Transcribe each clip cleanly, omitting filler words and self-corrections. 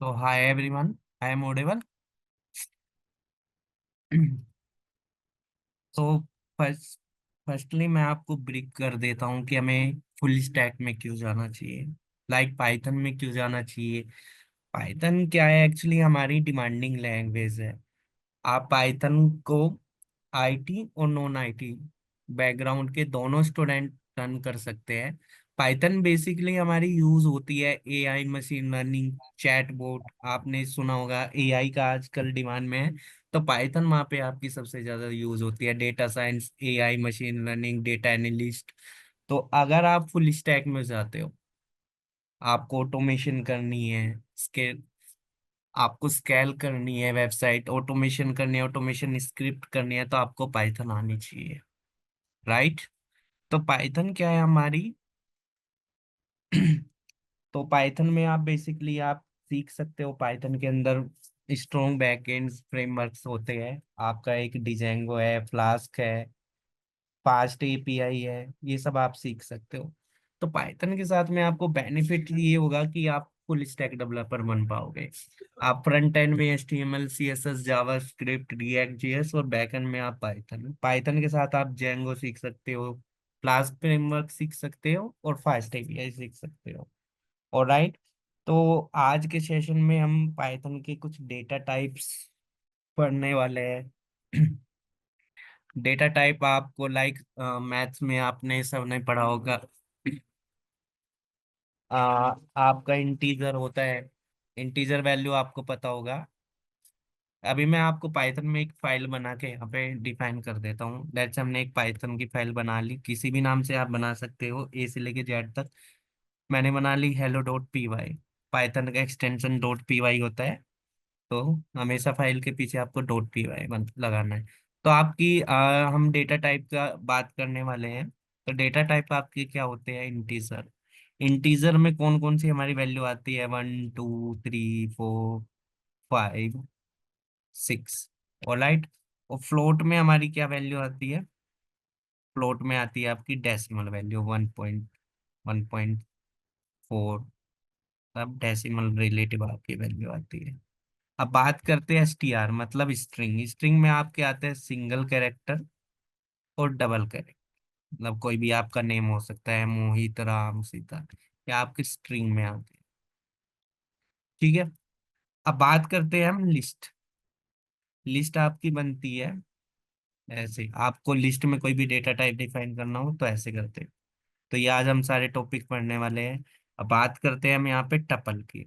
तो hi everyone, I am Audible. तो first firstly मैं आपको ब्रीफ कर देता हूँ कि हमें फुल स्टैक में क्यों जाना चाहिए, लाइक पाइथन में क्यों जाना चाहिए। पाइथन क्या है? एक्चुअली हमारी डिमांडिंग लैंग्वेज है। आप पाइथन को आईटी और नॉन आईटी बैकग्राउंड के दोनों स्टूडेंट रन कर सकते हैं। पाइथन बेसिकली हमारी यूज होती है एआई, मशीन लर्निंग, चैटबॉट। आपने सुना होगा एआई का आजकल डिमांड में है, तो पाइथन वहाँ पे आपकी सबसे ज्यादा यूज होती है। Data science, AI, machine learning, data analyst. तो अगर आप फुल स्टैक में जाते हो, आपको ऑटोमेशन करनी है, स्केल आपको स्केल करनी है, वेबसाइट ऑटोमेशन करनी है, ऑटोमेशन स्क्रिप्ट करनी है, तो आपको पाइथन आनी चाहिए, राइट। तो पाइथन क्या है हमारी? तो पाइथन में आप बेसिकली आप सीख सकते हो। पाइथन के अंदर स्ट्रॉन्ग बैकएंड फ्रेमवर्क्स होते हैं। आपका एक डिजेंगो है, फ्लास्क है, फास्ट एपीआई है, ये सब आप सीख सकते हो। तो पाइथन के साथ में आपको बेनिफिट ये होगा कि आप फुल स्टैक डेवलपर बन पाओगे। आप फ्रंट एंड में HTML, CSS, JavaScript, react JS, और बैक एंड में आप पाइथन पाइथन के साथ आप जेंगो सीख सकते हो, फ्लास्क फ्रेमवर्क सीख सकते हो, और फास्ट एपीआई सीख सकते हो। और राइट, तो आज के सेशन में हम पाइथन के कुछ डेटा टाइप्स पढ़ने वाले हैं। डेटा टाइप आपको लाइक मैथ्स में आपने सबने पढ़ा होगा। आपका इंटीजर होता है, इंटीजर वैल्यू आपको पता होगा। अभी मैं आपको पाइथन में एक फाइल बना के यहाँ पे डिफाइन कर देता हूँ। लेट्स हमने एक पाइथन की फाइल बना ली, किसी भी नाम से आप बना सकते हो, ए से लेके जेड तक। मैंने बना ली hello dot P Y. Python का एक्सटेंशन डॉट पी वाई होता है। तो हमेशा फाइल के पीछे आपको डॉट पी वाई लगाना है। तो आपकी हम डेटा टाइप का बात करने वाले हैं। तो डेटा टाइप आपके क्या होते हैं? इंटीजर। इंटीजर में कौन कौन सी हमारी वैल्यू आती है? 1 2 3 4 5 6। ऑलराइट। और फ्लोट में हमारी क्या वैल्यू आती है? फ्लोट में आती है आपकी डेसिमल वैल्यू 1.1.4। अब डेसिमल रिलेटिव आपकी वैल्यू आती है। अब बात करते हैं एसटीआर, मतलब स्ट्रिंग। स्ट्रिंग में आपके आते हैं सिंगल कैरेक्टर और डबल कैरेक्टर। मतलब कोई भी आपका नेम हो सकता है, मोहित, राम, सीता, या आपकी स्ट्रिंग में आते हैं। ठीक है। अब बात करते हैं हम लिस्ट। लिस्ट आपकी बनती है ऐसे, आपको लिस्ट में कोई भी डेटा टाइप डिफाइन करना हो तो ऐसे करते हैं। तो ये आज हम सारे टॉपिक पढ़ने वाले हैं। अब बात करते हैं हम यहाँ पे टपल की।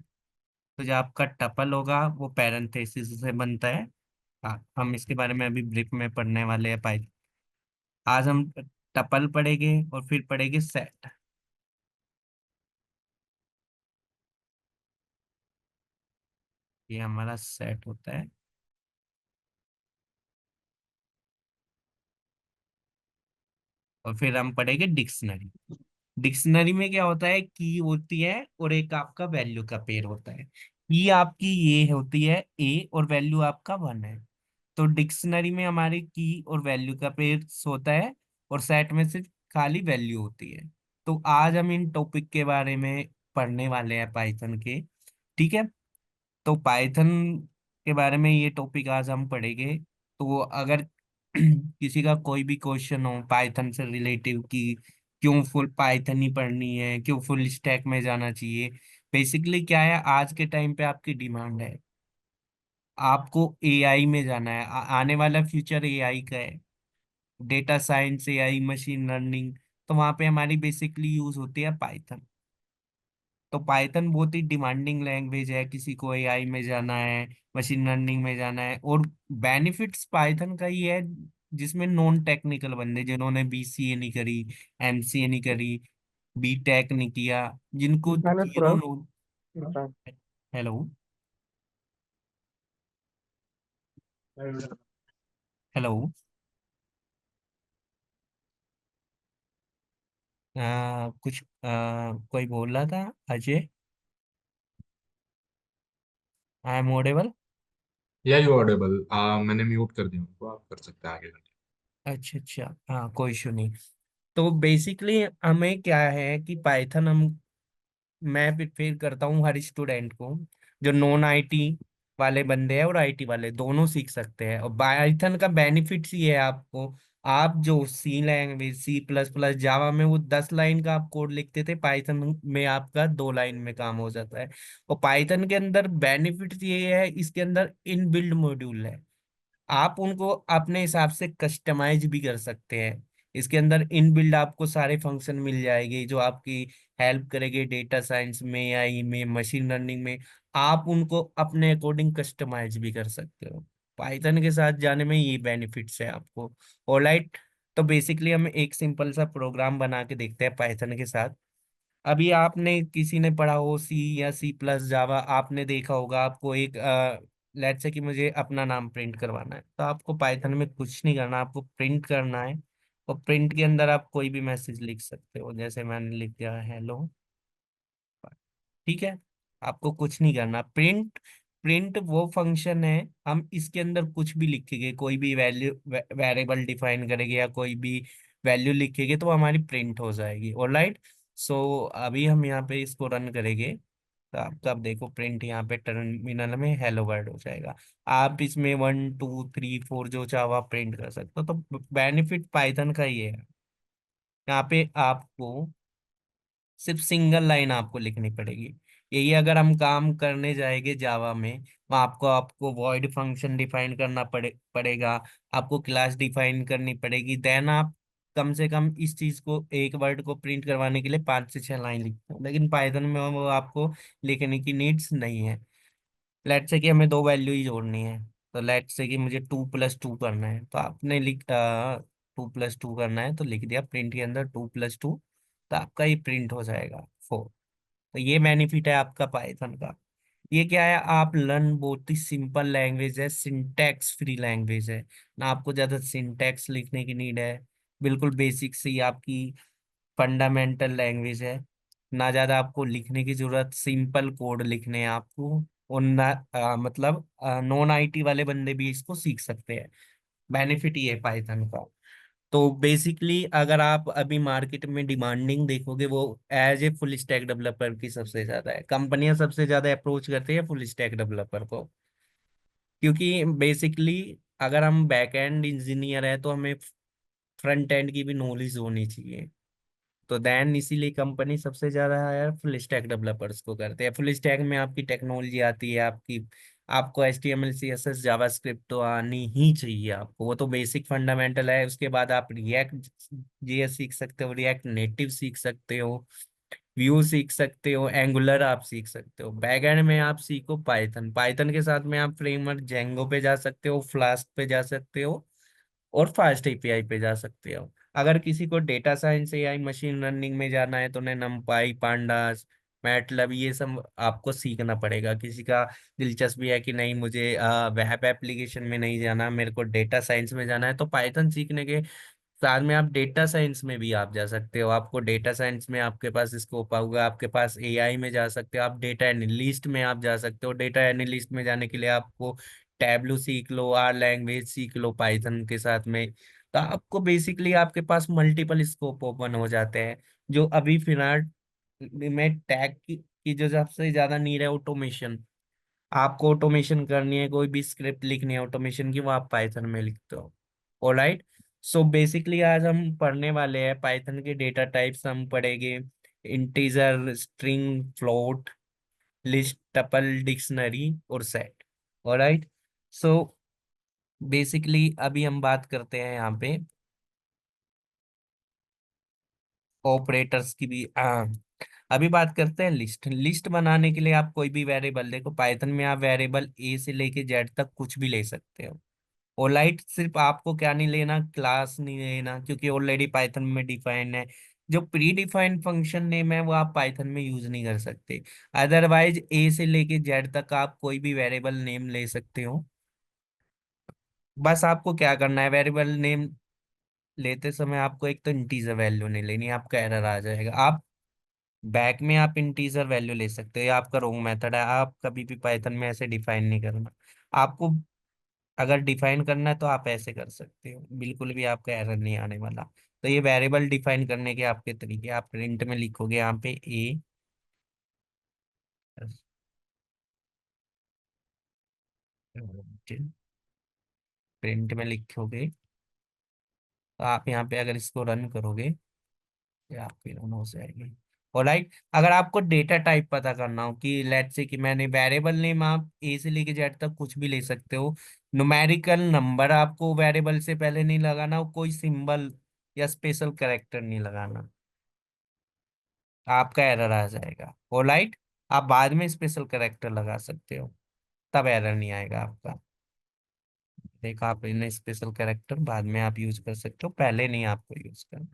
तो जो आपका टपल होगा वो पैरेंथेसिस से बनता है। हाँ, हम इसके बारे में अभी ब्रीफ में पढ़ने वाले हैं। आज हम टपल पढ़ेंगे और फिर पढ़ेंगे सेट। ये हमारा सेट होता है। और फिर हम पढ़ेंगे डिक्शनरी। डिक्शनरी में क्या होता है? की होती है और एक आपका वैल्यू का पेयर होता है। की आपकी ये होती है ए, और वैल्यू आपका 1 है। तो डिक्शनरी में हमारी की और वैल्यू का पेयर होता है, और सेट में सिर्फ खाली वैल्यू होती है। तो आज हम इन टॉपिक के बारे में पढ़ने वाले हैं, पाइथन के। ठीक है। तो पाइथन के बारे में ये टॉपिक आज हम पढ़ेंगे। तो अगर किसी का कोई भी क्वेश्चन हो पाइथन से रिलेटिव कि क्यों फुल पाइथन ही पढ़नी है, क्यों फुल स्टैक में जाना चाहिए, बेसिकली क्या है आज के टाइम पे आपकी डिमांड है, आपको एआई में जाना है। आने वाला फ्यूचर एआई का है। Data science, AI, machine learning. तो वहाँ पे हमारी बेसिकली यूज होती है पाइथन। तो पाइथन बहुत ही डिमांडिंग लैंग्वेज है, किसी को एआई में जाना है, मशीन लर्निंग में जाना है। और बेनिफिट्स पाइथन का ही है, जिसमें नॉन टेक्निकल बंदे जिन्होंने बीसीए नहीं करी, एमसीए नहीं करी, बीटेक नहीं किया, जिनको मैंने जीरो पूरा नो। हेलो। हेलो। कुछ कोई बोल रहा था, अजय? I am audible. या यू ऑडिबल। मैंने म्यूट कर दिया उनको, आप कर सकते हैं आगे। अच्छा अच्छा, हाँ कोई इशू नहीं। तो बेसिकली हमें क्या है कि पाइथन हम मैं प्रिफेर करता हूँ हर स्टूडेंट को। जो नॉन आईटी वाले बंदे हैं और आईटी वाले दोनों सीख सकते हैं। और पाइथन का बेनिफिट्स ये है आपको, आप जो सी लैंग्वेज, C++, जावा में वो 10 लाइन का आप कोड लिखते थे, पाइथन में आपका 2 लाइन में काम हो जाता है। और पाइथन के अंदर बेनिफिट्स ये है, इसके अंदर इनबिल्ड मॉड्यूल है, आप उनको अपने हिसाब से कस्टमाइज भी कर सकते हैं। इसके अंदर इनबिल्ड आपको सारे फंक्शन मिल जाएंगे जो आपकी हेल्प करेंगे डेटा साइंस में, एआई में, मशीन लर्निंग में। आप उनको अपने अकॉर्डिंग कस्टमाइज भी कर सकते हो। पाइथन के साथ जाने में ये बेनिफिट्स है आपको। ऑलराइट, तो बेसिकली हम एक सिंपल सा प्रोग्राम बना के देखते हैं पाइथन के साथ। अभी आपने किसी ने पढ़ा हो C या C+, जावा, आपने देखा होगा, आपको एक लेट्स से कि मुझे अपना नाम प्रिंट करवाना है, तो आपको पाइथन में कुछ नहीं करना, आपको प्रिंट करना है। और प्रिंट के अंदर आप कोई भी मैसेज लिख सकते हो, जैसे मैंने लिख दिया हेलो। ठीक है, आपको कुछ नहीं करना। प्रिंट, प्रिंट वो फंक्शन है, हम इसके अंदर कुछ भी लिखेंगे, कोई भी वैल्यू वेरिएबल डिफाइन करेंगे या कोई भी वैल्यू लिखेंगे तो हमारी प्रिंट हो जाएगी। ऑलराइट, सो अभी हम यहाँ पे इसको रन करेंगे, तो आपका अब देखो प्रिंट यहाँ पे टर्मिनल में हेलो वर्ल्ड हो जाएगा। आप इसमें 1 2 3 4 जो चाहो आप प्रिंट कर सकते हो। तो बेनिफिट पाइथन का ये है, यहाँ पे आपको सिर्फ सिंगल लाइन आपको लिखनी पड़ेगी। यही अगर हम काम करने जाएंगे जावा में, वहाँ आपको आपको वॉइड फंक्शन डिफाइन करना पड़ेगा, आपको क्लास डिफाइन करनी पड़ेगी, देन आप कम से कम इस चीज को, एक वर्ड को प्रिंट करवाने के लिए 5 से 6 लाइन लिखते हो। लेकिन पाइथन में वो आपको लिखने की नीड्स नहीं है। लेट से कि हमें दो वैल्यू ही जोड़नी है, तो लेट से कि मुझे 2+2 करना है, तो आपने 2+2 करना है तो लिख दिया प्रिंट के अंदर 2+2, तो आपका ये प्रिंट हो जाएगा 4। तो ये बेनिफिट है आपका पाइथन का। ये क्या है, आप लर्न बहुत ही सिंपल लैंग्वेज है, सिंटैक्स फ्री लैंग्वेज है, ना आपको ज्यादा सिंटैक्स लिखने की नीड है। बिल्कुल बेसिक सी आपकी फंडामेंटल लैंग्वेज है, ना ज्यादा आपको लिखने की जरूरत, सिंपल कोड लिखने हैं आपको। और ना मतलब नॉन आईटी वाले बंदे भी इसको सीख सकते हैं। बेनिफिट ये है पाइथन का। तो बेसिकली अगर आप अभी मार्केट में डिमांडिंग देखोगे, वो as a full stack developer की सबसे ज्यादा है, कंपनियां सबसे ज्यादा अप्रोच करती है फुल स्टैक डेवलपर को। क्योंकि बेसिकली अगर हम बैक एंड इंजीनियर है तो हमें फ्रंट एंड की भी नॉलेज होनी चाहिए। तो देन इसीलिए कंपनी सबसे ज्यादा हायर फुल स्टैक डेवलपर्स को करते हैं। फुल स्टैक में आपकी टेक्नोलॉजी आती है, आपकी आपको HTML CSS जावास्क्रिप्ट तो आनी ही चाहिए आपको, वो तो बेसिक फंडामेंटल है। उसके बाद आप रिएक्ट JS सीख सकते हो, रिएक्ट नेटिव सीख सकते हो, व्यू सीख सकते हो, एंगुलर आप सीख सकते हो। बैकएंड में आप सीखो पाइथन, पाइथन के साथ में आप फ्रेमवर्क जेंगो पे जा सकते हो, फ्लास्क पे जा सकते हो, और फास्ट API पे जा सकते हो। अगर किसी को data science AI machine learning में जाना है तो उन्हें नमपाई, पांडास, मैटलब ये सब आपको सीखना पड़ेगा। किसी का दिलचस्पी है कि नहीं मुझे वेब एप्लीकेशन में नहीं जाना, मेरे को डेटा साइंस में जाना है, तो पाइथन सीखने के साथ में आप डेटा साइंस में भी आप जा सकते हो। आपको डेटा साइंस में आपके पास स्कोप होगा, आपके पास AI में जा सकते हो, आप डेटा एनालिस्ट में आप जा सकते हो। डेटा एनालिस्ट में जाने के लिए आपको टैबलू सीख लो, R लैंग्वेज सीख लो पाइथन के साथ में। तो आपको बेसिकली आपके पास मल्टीपल स्कोप ओपन हो जाते हैं। जो अभी फिलहाल में टैग की जो सबसे ज्यादा नीड है ऑटोमेशन, आपको ऑटोमेशन करनी है, कोई भी स्क्रिप्ट लिखनी है ऑटोमेशन की, वो आप पाइथन में लिखते हो। ऑलराइट, सो बेसिकली आज हम पढ़ने वाले हैं पाइथन के डेटा टाइप्स। हम पढ़ेंगे integer, string, float, list, tuple, dictionary और सेट। ऑलराइट, सो बेसिकली अभी हम बात करते हैं यहाँ पे ऑपरेटर्स की भी। अभी बात करते हैं लिस्ट। लिस्ट बनाने के लिए आप कोई भी वेरिएबल, देखो पाइथन में आप वेरिएबल A से लेके Z तक कुछ भी ले सकते हो। ओलाइट सिर्फ आपको क्या नहीं लेना, क्लास नहीं लेना, क्योंकि ऑलरेडी पाइथन में डिफाइंड है। जो प्री डिफाइंड फंक्शन नेम है वो आप पाइथन में यूज नहीं कर सकते। अदरवाइज A से लेके Z तक आप कोई भी वेरिएबल नेम ले सकते हो। बस आपको क्या करना है, वेरिएबल नेम लेते समय आपको एक तो इंटीजर वैल्यू नहीं लेनी, आपका एरर आ जाएगा। आप बैक में आप इंटीजर वैल्यू ले सकते हो, ये आपका रॉन्ग मेथड है। आप कभी भी पाइथन में ऐसे डिफाइन नहीं करना। आपको अगर डिफाइन करना है तो आप ऐसे कर सकते हो, बिल्कुल भी आपका एरर नहीं आने वाला। तो ये वेरिएबल डिफाइन करने के आपके तरीके, आप प्रिंट में लिखोगे यहाँ पे A, प्रिंट में लिखोगे तो आप यहाँ पे अगर इसको रन करोगे या फिर ऑन हो जाएगी। और राइट, अगर आपको डेटा टाइप पता करना हो कि लेट्स से कि मैंने वेरिएबल नेम आप ए से लेके जेड तक कुछ भी ले सकते हो, न्यूमेरिकल नंबर आपको वेरिएबल से पहले नहीं लगाना हो, कोई सिंबल या स्पेशल कैरेक्टर नहीं लगाना, आपका एरर आ जाएगा। और राइट, आप बाद में स्पेशल कैरेक्टर लगा सकते हो, तब एरर नहीं आएगा आपका। देखो, आप इन स्पेशल कैरेक्टर बाद में आप यूज कर सकते हो, पहले नहीं आपको यूज करना।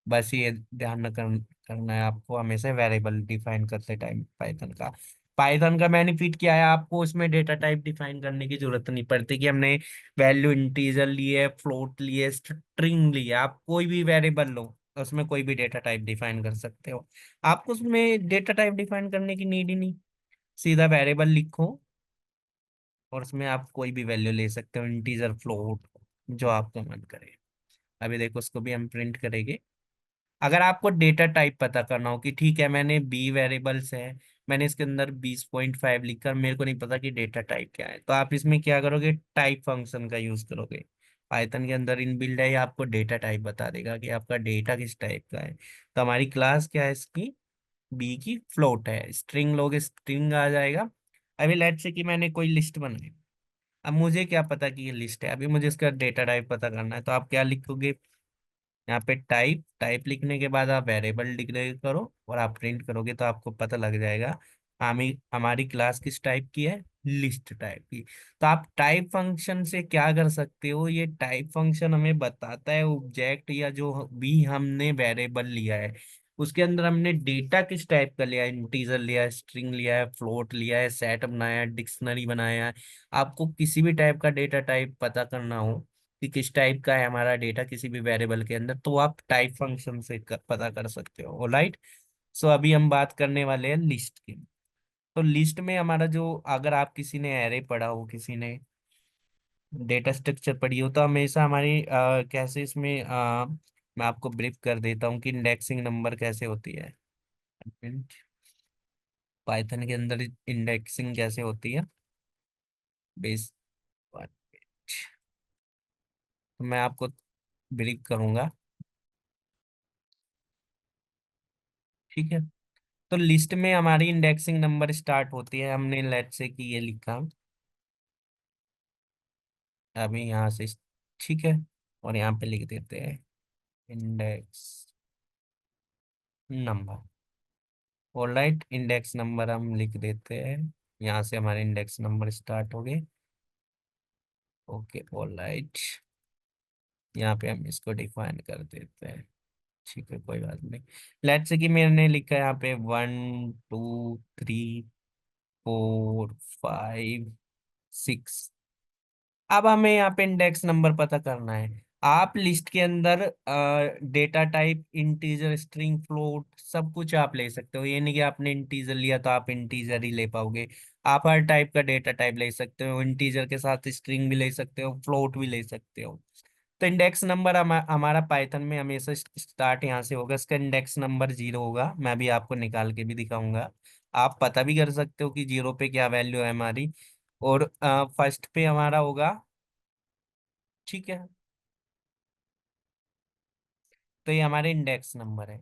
बस ये ध्यान करना है आपको हमेशा वेरिएबल डिफाइन करते टाइम पाइथन का। पाइथन का बेनिफिट क्या है, आपको उसमें डेटा टाइप डिफाइन करने की जरूरत नहीं पड़ती कि हमने वैल्यू इंटीजर लिए, फ्लोट लिए, स्ट्रिंग लिए। आप कोई भी वेरिएबल लो, उसमें कोई भी डेटा टाइप डिफाइन कर सकते हो। आपको उसमें डेटा टाइप डिफाइन करने की नीड ही नहीं, सीधा वेरिएबल लिखो और उसमें आप कोई भी वैल्यू ले सकते हो, इंटीजर, फ्लोट, जो आपका मन करे। अभी देखो, उसको भी हम प्रिंट करेंगे। अगर आपको डेटा टाइप पता करना हो कि ठीक है मैंने बी वेरिएबल्स है, मैंने इसके अंदर 20.5 लिखकर, मेरे को नहीं पता कि डेटा टाइप क्या है, तो आप इसमें क्या करोगे, टाइप फंक्शन का यूज करोगे। पाइथन के अंदर इनबिल्ट है, ये आपको डेटा टाइप बता देगा कि आपका डेटा किस टाइप का है। तो हमारी क्लास क्या है इसकी, बी की फ्लोट है, स्ट्रिंग लोगे स्ट्रिंग आ जाएगा। अभी लेट्स से कि मैंने कोई लिस्ट बनाई, अब मुझे क्या पता कि ये लिस्ट है, अभी मुझे इसका डेटा टाइप पता करना है, तो आप क्या लिखोगे, यहाँ पे टाइप, टाइप लिखने के बाद आप वेरिएबल डिक्लेयर करो और आप प्रिंट करोगे तो आपको पता लग जाएगा हमें हमारी क्लास किस टाइप की है, लिस्ट टाइप की। तो आप टाइप फंक्शन से क्या कर सकते हो, ये टाइप फंक्शन हमें बताता है ऑब्जेक्ट या जो भी हमने वेरिएबल लिया है उसके अंदर हमने डेटा किस टाइप का लिया है, इंटीजर लिया है, स्ट्रिंग लिया है, फ्लोट लिया है, सेट बनाया है, डिक्शनरी बनाया है। आपको किसी भी टाइप का डेटा टाइप पता करना हो कि किस टाइप का है हमारा डेटा किसी भी वेरिएबल के अंदर, तो आप टाइप फंक्शन से पता कर सकते हो। राइट, सो अभी हम बात करने वाले हैं लिस्ट की। तो लिस्ट में हमारा जो, अगर आप किसी ने एरे पढ़ा हो, किसी ने डेटा स्ट्रक्चर पढ़ी हो, तो हमेशा हमारी कैसे इसमें मैं आपको ब्रीफ कर देता हूँ कि इंडेक्सिंग नंबर कैसे होती है। पाइथन के अंदर इंडेक्सिंग कैसे होती है, बेस, तो मैं आपको ब्रीफ करूंगा। ठीक है, तो लिस्ट में हमारी इंडेक्सिंग नंबर स्टार्ट होती है, हमने लेट से कि ये लिखा अभी यहाँ से। ठीक है, और यहाँ पे लिख देते हैं index number. Alright, index number हम लिख देते हैं, यहाँ से हमारे इंडेक्स नंबर स्टार्ट हो गए। ओके, ऑलराइट, यहाँ पे हम इसको डिफाइन कर देते हैं। ठीक है, कोई बात नहीं। लेट से कि मैंने लिखा है यहाँ पे 1 2 3 4 5 6। अब हमें यहाँ पे इंडेक्स नंबर पता करना है। आप लिस्ट के अंदर data type integer, string, float सब कुछ आप ले सकते हो, ये नहीं कि आपने इंटीजर लिया तो आप इंटीजर ही ले पाओगे। आप हर टाइप का डेटा टाइप ले सकते हो, इंटीजर के साथ स्ट्रिंग भी ले सकते हो, फ्लोट भी ले सकते हो। तो इंडेक्स नंबर हमारा पाइथन में हमेशा स्टार्ट यहाँ से होगा, इसका इंडेक्स नंबर 0 होगा, मैं भी आपको निकाल के भी दिखाऊंगा। आप पता भी कर सकते हो कि 0 पे क्या वैल्यू है हमारी। और फर्स्ट पे हमारा होगा, ठीक है, तो ये हमारे इंडेक्स नंबर है।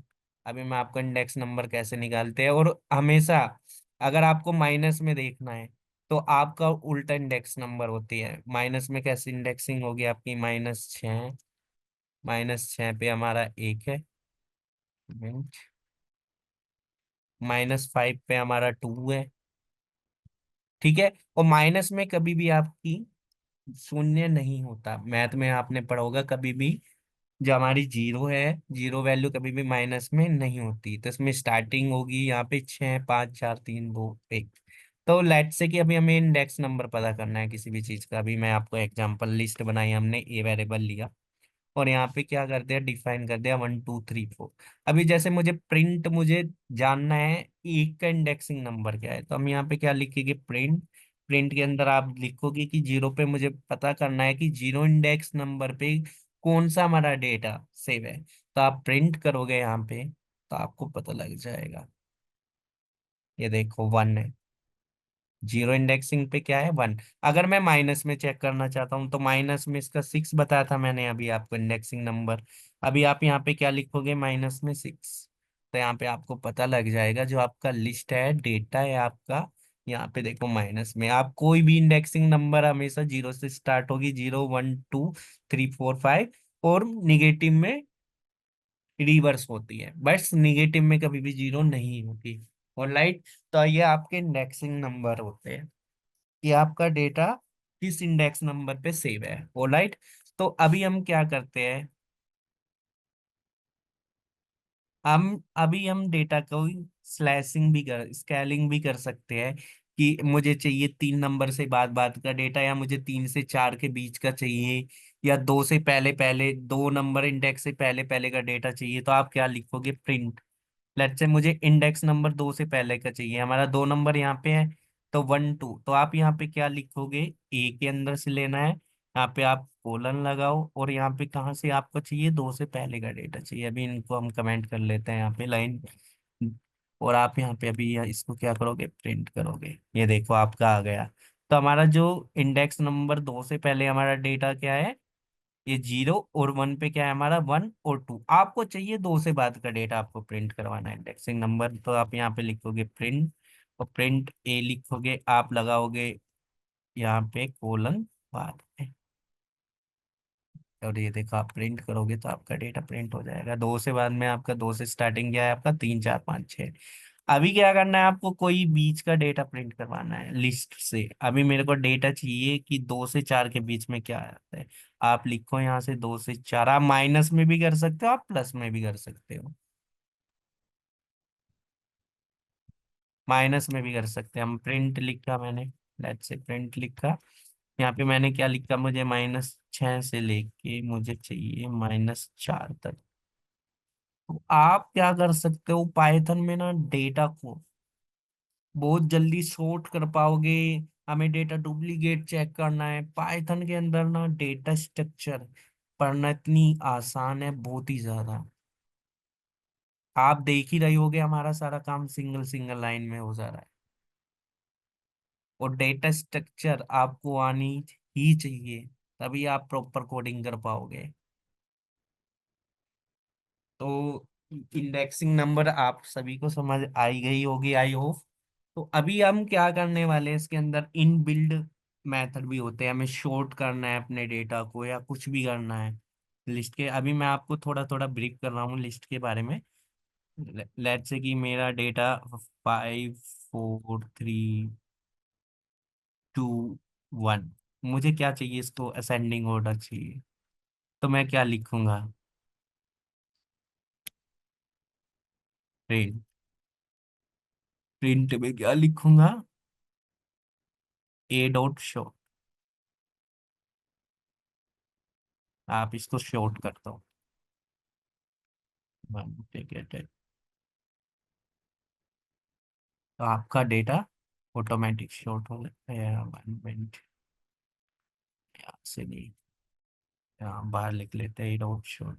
अभी मैं आपको इंडेक्स नंबर कैसे निकालते हैं, और हमेशा अगर आपको माइनस में देखना है तो आपका उल्टा इंडेक्स नंबर होती है। माइनस में कैसे इंडेक्सिंग होगी आपकी, -6, -6 पे हमारा 1 है, -5 पे हमारा 2 है। ठीक है, और माइनस में कभी भी आपकी शून्य नहीं होता, मैथ में आपने पढ़ा होगा कभी भी जो हमारी 0 है, 0 वैल्यू कभी भी माइनस में नहीं होती, तो इसमें स्टार्टिंग होगी यहाँ पे 6 5 4 3 2 1। तो लेट से कि अभी हमें इंडेक्स नंबर पता करना है किसी भी चीज का। अभी मैं आपको एग्जांपल लिस्ट बनाई, हमने ए वेरिएबल लिया और यहाँ पे क्या कर दिया, डिफाइन कर दिया 1 2 3 4। अभी जैसे मुझे जानना है एक का इंडेक्सिंग नंबर क्या है, तो हम यहाँ पे क्या लिखेंगे, प्रिंट। प्रिंट के अंदर आप लिखोगे कि 0 पे मुझे पता करना है कि 0 इंडेक्स नंबर पे कौन सा हमारा डेटा सेव है, तो आप प्रिंट करोगे यहाँ पे तो आपको पता लग जाएगा। ये देखो 1 है, जीरो इंडेक्सिंग पे क्या है, 1। अगर मैं माइनस में चेक करना चाहता हूँ तो माइनस में इसका 6 बताया था मैंने अभी आपको इंडेक्सिंग नंबर। अभी आप यहाँ पे क्या लिखोगे, माइनस में 6। तो यहाँ पे आपको पता लग जाएगा जो आपका लिस्ट है, डेटा है आपका। यहाँ पे देखो माइनस में आप कोई भी इंडेक्सिंग नंबर हमेशा जीरो से स्टार्ट होगी, 0 1 2 3 4 5। और निगेटिव में रिवर्स होती है, बस निगेटिव में कभी भी जीरो नहीं होती। और लाइट, तो ये आपके इंडेक्सिंग नंबर होते हैं कि आपका डेटा किस इंडेक्स नंबर पे सेव है। ऑलराइट, तो अभी हम क्या करते हैं, हम अभी हम डेटा को स्लैशिंग भी कर, स्केलिंग भी कर सकते हैं कि मुझे चाहिए 3 नंबर से बाद बाद का डेटा, या मुझे 3 से 4 के बीच का चाहिए, या 2 से पहले पहले, 2 नंबर इंडेक्स से पहले पहले का डेटा चाहिए। तो आप क्या लिखोगे, प्रिंट। लेट्स से मुझे इंडेक्स नंबर 2 से पहले का चाहिए, हमारा 2 नंबर यहाँ पे है, तो 1 2। तो आप यहाँ पे क्या लिखोगे, ए के अंदर से लेना है, यहाँ पे आप कोलन लगाओ, और यहाँ पे कहाँ से आपको चाहिए, 2 से पहले का डेटा चाहिए। अभी इनको हम कमेंट कर लेते हैं यहाँ पे लाइन। और आप यहाँ पे अभी इसको क्या करोगे, प्रिंट करोगे, ये देखो आपका आ गया। तो हमारा जो इंडेक्स नंबर 2 से पहले हमारा डेटा क्या है, ये 0, और 1 पे क्या है हमारा, 1 और 2। आपको चाहिए 2 से बाद का डेटा आपको प्रिंट करवाना है इंडेक्सिंग नंबर, तो आप यहाँ पे लिखोगे प्रिंट, और प्रिंट ए लिखोगे, आप लगाओगे यहाँ पे कोलन बाद में। और ये देखो आप प्रिंट करोगे तो आपका डेटा प्रिंट हो जाएगा। 2 से बाद में आपका, 2 से स्टार्टिंग क्या है आपका, 3 4 5 6। अभी क्या करना है आपको, कोई बीच का डेटा प्रिंट करवाना है लिस्ट से। अभी मेरे को डेटा चाहिए कि 2 से 4 के बीच में क्या आता है। आप लिखो यहाँ से 2 से 4, आप माइनस में भी कर सकते हो, आप प्लस में भी कर सकते हो, माइनस में भी कर सकते हैं हम। प्रिंट लिखा मैंने, लेट्स से प्रिंट लिखा, यहाँ पे मैंने क्या लिखा, मुझे -6 से लेके मुझे चाहिए -4 तक। तो आप क्या कर सकते हो, पाइथन में ना डेटा को बहुत जल्दी सॉर्ट कर पाओगे। हमें डेटा डुप्लीकेट चेक करना है, पाइथन के अंदर ना डेटा स्ट्रक्चर पढ़ना इतनी आसान है, बहुत ही ज्यादा। आप देख ही रहे होगे हमारा सारा काम सिंगल सिंगल लाइन में हो जा रहा है। और डेटा स्ट्रक्चर आपको आनी ही चाहिए, तभी आप प्रॉपर कोडिंग कर पाओगे। तो इंडेक्सिंग नंबर आप सभी को समझ आई गई होगी, आई होप। तो अभी हम क्या करने वाले हैं, इसके अंदर इन बिल्ड मेथड भी होते हैं, हमें शॉर्ट करना है अपने डेटा को या कुछ भी करना है लिस्ट के। अभी मैं आपको थोड़ा थोड़ा ब्रीफ कर रहा हूँ लिस्ट के बारे में। लेट्स से कि मेरा डेटा 5 4 3 2 1, मुझे क्या चाहिए, इसको असेंडिंग ऑर्डर चाहिए। तो मैं क्या लिखूंगा, प्रिंट। प्रिंट में क्या लिखूंगा, A.शो। आप इसको शॉर्ट कर दो, ठीक है। तो आपका डेटा ऑटोमेटिक शॉर्ट हो जाता है। 1 मिनट, यहाँ से नहीं, यहाँ बाहर लिख लेते हैं, डॉट शॉर्ट।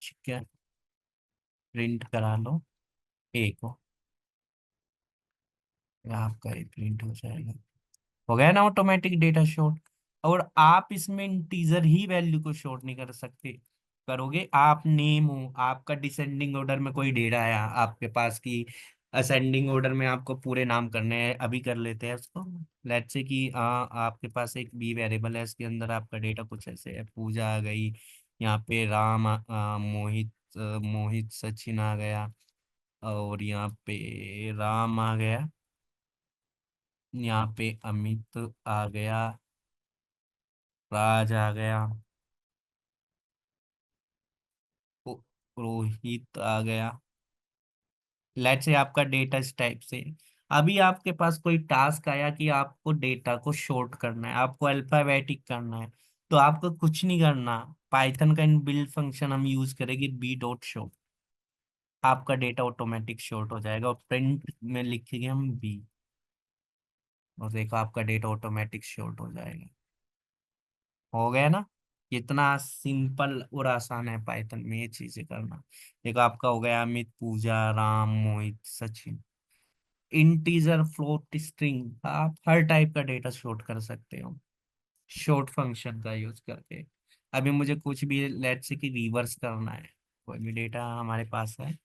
ठीक है, प्रिंट करा लो ए को, आपका ये प्रिंट हो जाएगा। हो गया ना ऑटोमेटिक डेटा शॉर्ट। और आप इसमें इंटीजर ही वैल्यू को शॉर्ट नहीं कर सकते, करोगे आप नेम हो, आपका डिसेंडिंग ऑर्डर में कोई डेटा आया आपके पास की, असेंडिंग ऑर्डर में आपको पूरे नाम करने हैं। अभी कर लेते हैं उसको। लेट्स से कि आपके पास एक बी वेरिएबल है, इसके अंदर आपका डेटा कुछ ऐसे है, पूजा आ गई, यहाँ पे राम मोहित मोहित सचिन आ गया, और यहाँ पे राम आ गया, यहाँ पे अमित आ गया, राज आ गया, रो- रोहित आ गया। लेट से आपका डेटा इस टाइप से। अभी आपके पास कोई टास्क आया कि आपको डेटा को शॉर्ट करना है, आपको अल्फाबेटिक करना है, तो आपको कुछ नहीं करना। पाइथन का इनबिल्ट फंक्शन हम यूज करेंगे, B.शो। आपका डेटा ऑटोमेटिक शॉर्ट हो जाएगा, और प्रिंट में लिखेंगे हम बी, और देखो आपका डेटा ऑटोमेटिक शॉर्ट हो जाएगा। हो गया ना, कितना सिंपल और आसान है पाइथन में ये चीजें करना। देखो आपका हो गया, अमित, पूजा, राम, मोहित, सचिन। इंटीजर, फ्लोट, स्ट्रिंग, आप हर टाइप का डेटा शॉर्ट कर सकते हो शॉर्ट फंक्शन का यूज करके। अभी मुझे कुछ भी लेट्स से कि रिवर्स करना है, कोई भी डेटा हमारे पास है,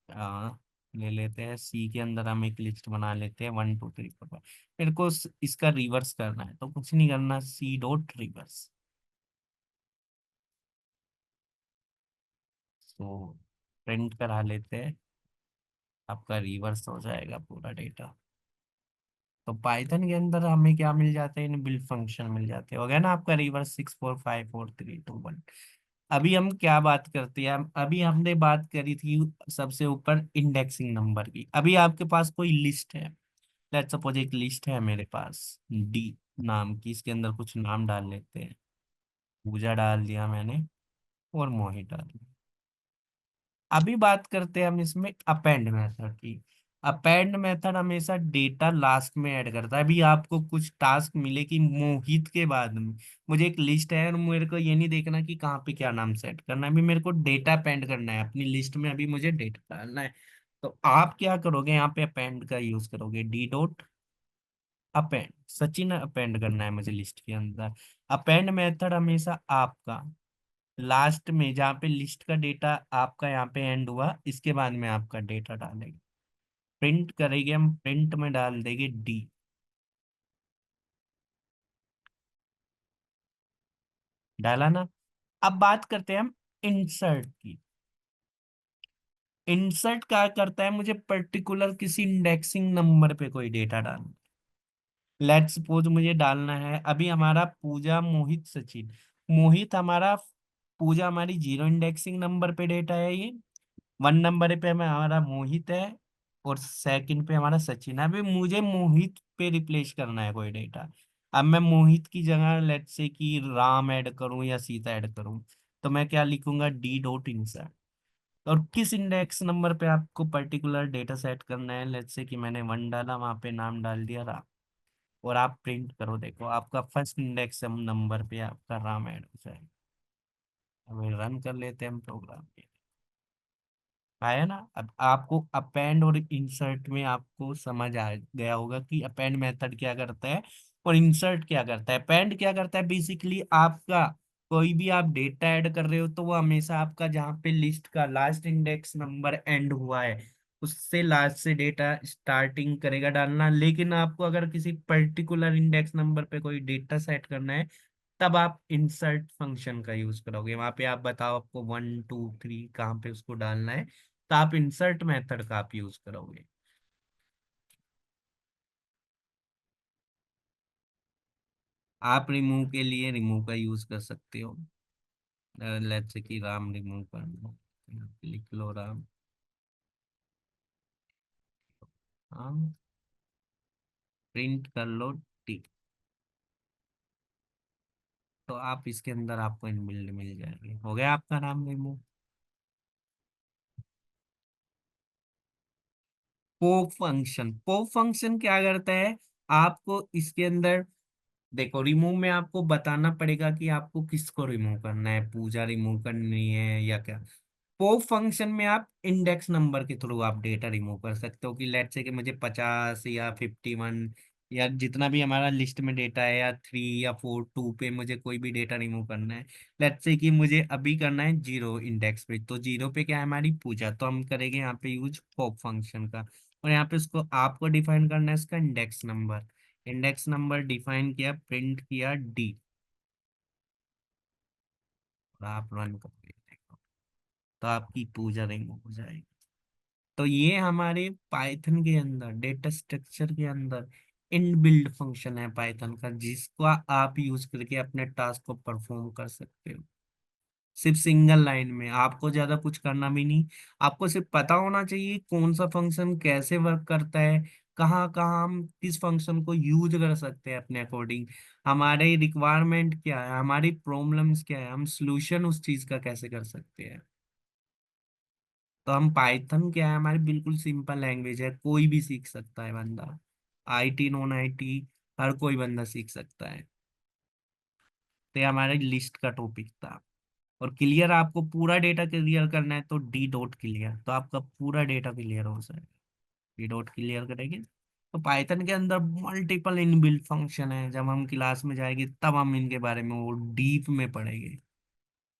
आ, ले लेते हैं सी के अंदर, हम एक लिस्ट बना लेते हैं 1 2 3 4 5। मेरे को इसका रिवर्स करना है तो कुछ नहीं करना, सी डॉट रिवर्स। तो प्रिंट करा लेते हैं, आपका रिवर्स हो जाएगा पूरा डेटा। तो पाइथन के अंदर हमें क्या मिल जाते हैं, बिल्ड फंक्शन मिल जाते हैं, हो गया ना आपका रिवर्स 6 4 5 4 3 2 1। अभी हम क्या बात करते हैं, अभी हमने बात करी थी सबसे ऊपर इंडेक्सिंग नंबर की। अभी आपके पास कोई लिस्ट है, लेट्स सपोज एक लिस्ट है मेरे पास डी नाम की, इसके अंदर कुछ नाम डाल लेते हैं, पूजा डाल दिया मैंने और मोहित डाल दिया। अभी बात करते हैं हम इसमें अपेंड मेथड की। अपेंड मेथड हमेशा डेटा लास्ट में ऐड करता है। अभी आपको कुछ टास्क मिले कि मोहित के बाद में मुझे एक लिस्ट है और मेरे को ये नहीं देखना कि कहाँ पे क्या नाम सेट करना है, अभी मेरे को डेटा अपेंड करना है अपनी लिस्ट में, अभी मुझे डेटा डालना है। तो आप क्या करोगे, यहाँ पे अपेंड का यूज करोगे, D dot append, Sachin append करना है मुझे लिस्ट के अंदर। अपेंड मेथड हमेशा आपका लास्ट में, जहाँ पे लिस्ट का डेटा आपका यहाँ पे एंड हुआ, इसके बाद में आपका डेटा डालेंगे, प्रिंट करेंगे हम, प्रिंट में डाल देंगे डी। डाला ना। अब बात करते हैं हम इंसर्ट की। इंसर्ट क्या करता है, मुझे पर्टिकुलर किसी इंडेक्सिंग नंबर पे कोई डेटा डालना। लेट्स सपोज मुझे डालना है अभी हमारा पूजा मोहित सचिन। मोहित हमारा, पूजा हमारी 0 इंडेक्सिंग नंबर पे डेटा है ये, 1 नंबर पे हमारा मोहित है, और सेकंड पे हमारा सचिन है। अभी मुझे मोहित पे रिप्लेस करना है कोई डेटा। अब मैं मोहित की जगह लेट्स से कि राम ऐड करूं या सीता ऐड करूं, तो मैं क्या लिखूंगा, डी डॉट इंसर्ट। और किस इंडेक्स नंबर पे आपको पर्टिकुलर डेटा सेट करना है, लेट्स से कि मैंने 1 डाला, वहां पे नाम डाल दिया राम, और आप प्रिंट करो, देखो आपका फर्स्ट इंडेक्स नंबर पे आपका राम ऐड हो जाएगा। अब रन कर लेते हैं हम प्रोग्राम। आया ना। अब आपको अपेंड और इंसर्ट में आपको समझ आ गया होगा कि अपेंड मेथड क्या करता है और इंसर्ट क्या करता है। अपेंड क्या करता है, बेसिकली आपका कोई भी आप डेटा ऐड कर रहे हो तो वो हमेशा आपका जहाँ पे लिस्ट का लास्ट इंडेक्स नंबर एंड हुआ है, उससे लास्ट से डेटा स्टार्टिंग करेगा डालना। लेकिन आपको अगर किसी पर्टिकुलर इंडेक्स नंबर पे कोई डेटा सेट करना है, तब आप इंसर्ट फंक्शन का यूज करोगे। वहां पे आप बताओ आपको 1 2 3 कहाँ पे उसको डालना है, तो आप इंसर्ट मेथड का आप यूज करोगे। आप रिमूव के लिए रिमूव का यूज कर सकते हो। लेट्स से कि राम रिमूव करना है, यहाँ पे लिख लो राम। हाँ, प्रिंट कर लो टिक। तो आप इसके अंदर आपको इनबिल्ड मिल जाएंगे, हो गया आपका नाम रिमूव। पॉप फंक्शन क्या करता है, आपको इसके अंदर देखो, रिमूव में आपको बताना पड़ेगा कि आपको किसको रिमूव करना है, पूजा रिमूव करनी है या क्या। पॉप फंक्शन में आप इंडेक्स नंबर के थ्रू आप डेटा रिमूव कर सकते हो, कि लेट्स से कि मुझे 50 या 51 या जितना भी हमारा लिस्ट में डेटा है, या 3 या 4 2 पे मुझे कोई भी डेटा रिमूव करना है। लेट्स से कि मुझे अभी करना है 0 इंडेक्स पे, तो 0 पे क्या है हमारी पूजा, तो हम करेंगे यहाँ पे यूज पॉप फंक्शन का। और यहाँ पे उसको आपको डिफाइन करना है इसका index number. Index number define किया, प्रिंट किया डी, और आप रन करके देखो, तो आपकी पूजा रिमूव हो जाएगी। तो ये हमारे पाइथन के अंदर डेटा स्ट्रक्चर के अंदर इनबिल्ड फंक्शन है पाइथन का, जिसका आप यूज करके अपने टास्क को परफॉर्म कर सकते हो सिर्फ सिंगल लाइन में। आपको ज्यादा कुछ करना भी नहीं, आपको सिर्फ पता होना चाहिए कौन सा फंक्शन कैसे वर्क करता है, कहाँ कहाँ हम किस फंक्शन को यूज कर सकते हैं अपने अकॉर्डिंग, हमारे रिक्वायरमेंट क्या है, हमारी प्रॉब्लम्स क्या है, हम सोल्यूशन उस चीज का कैसे कर सकते हैं। तो हम पाइथन क्या है, हमारी बिल्कुल सिंपल लैंग्वेज है, कोई भी सीख सकता है बंदा, आईटी नॉन आईटी हर कोई बंदा सीख सकता है। तो ये हमारे लिस्ट का टॉपिक था। और क्लियर, आपको पूरा डेटा क्लियर करना है तो डी डॉट क्लियर, तो आपका पूरा डेटा क्लियर हो जाएगा। ये डॉट क्लियर करेंगे। तो पाइथन के अंदर मल्टीपल इनबिल्ट फंक्शन है, जब हम क्लास में जाएंगे तब हम इनके बारे में वो डीप में पढ़ेंगे।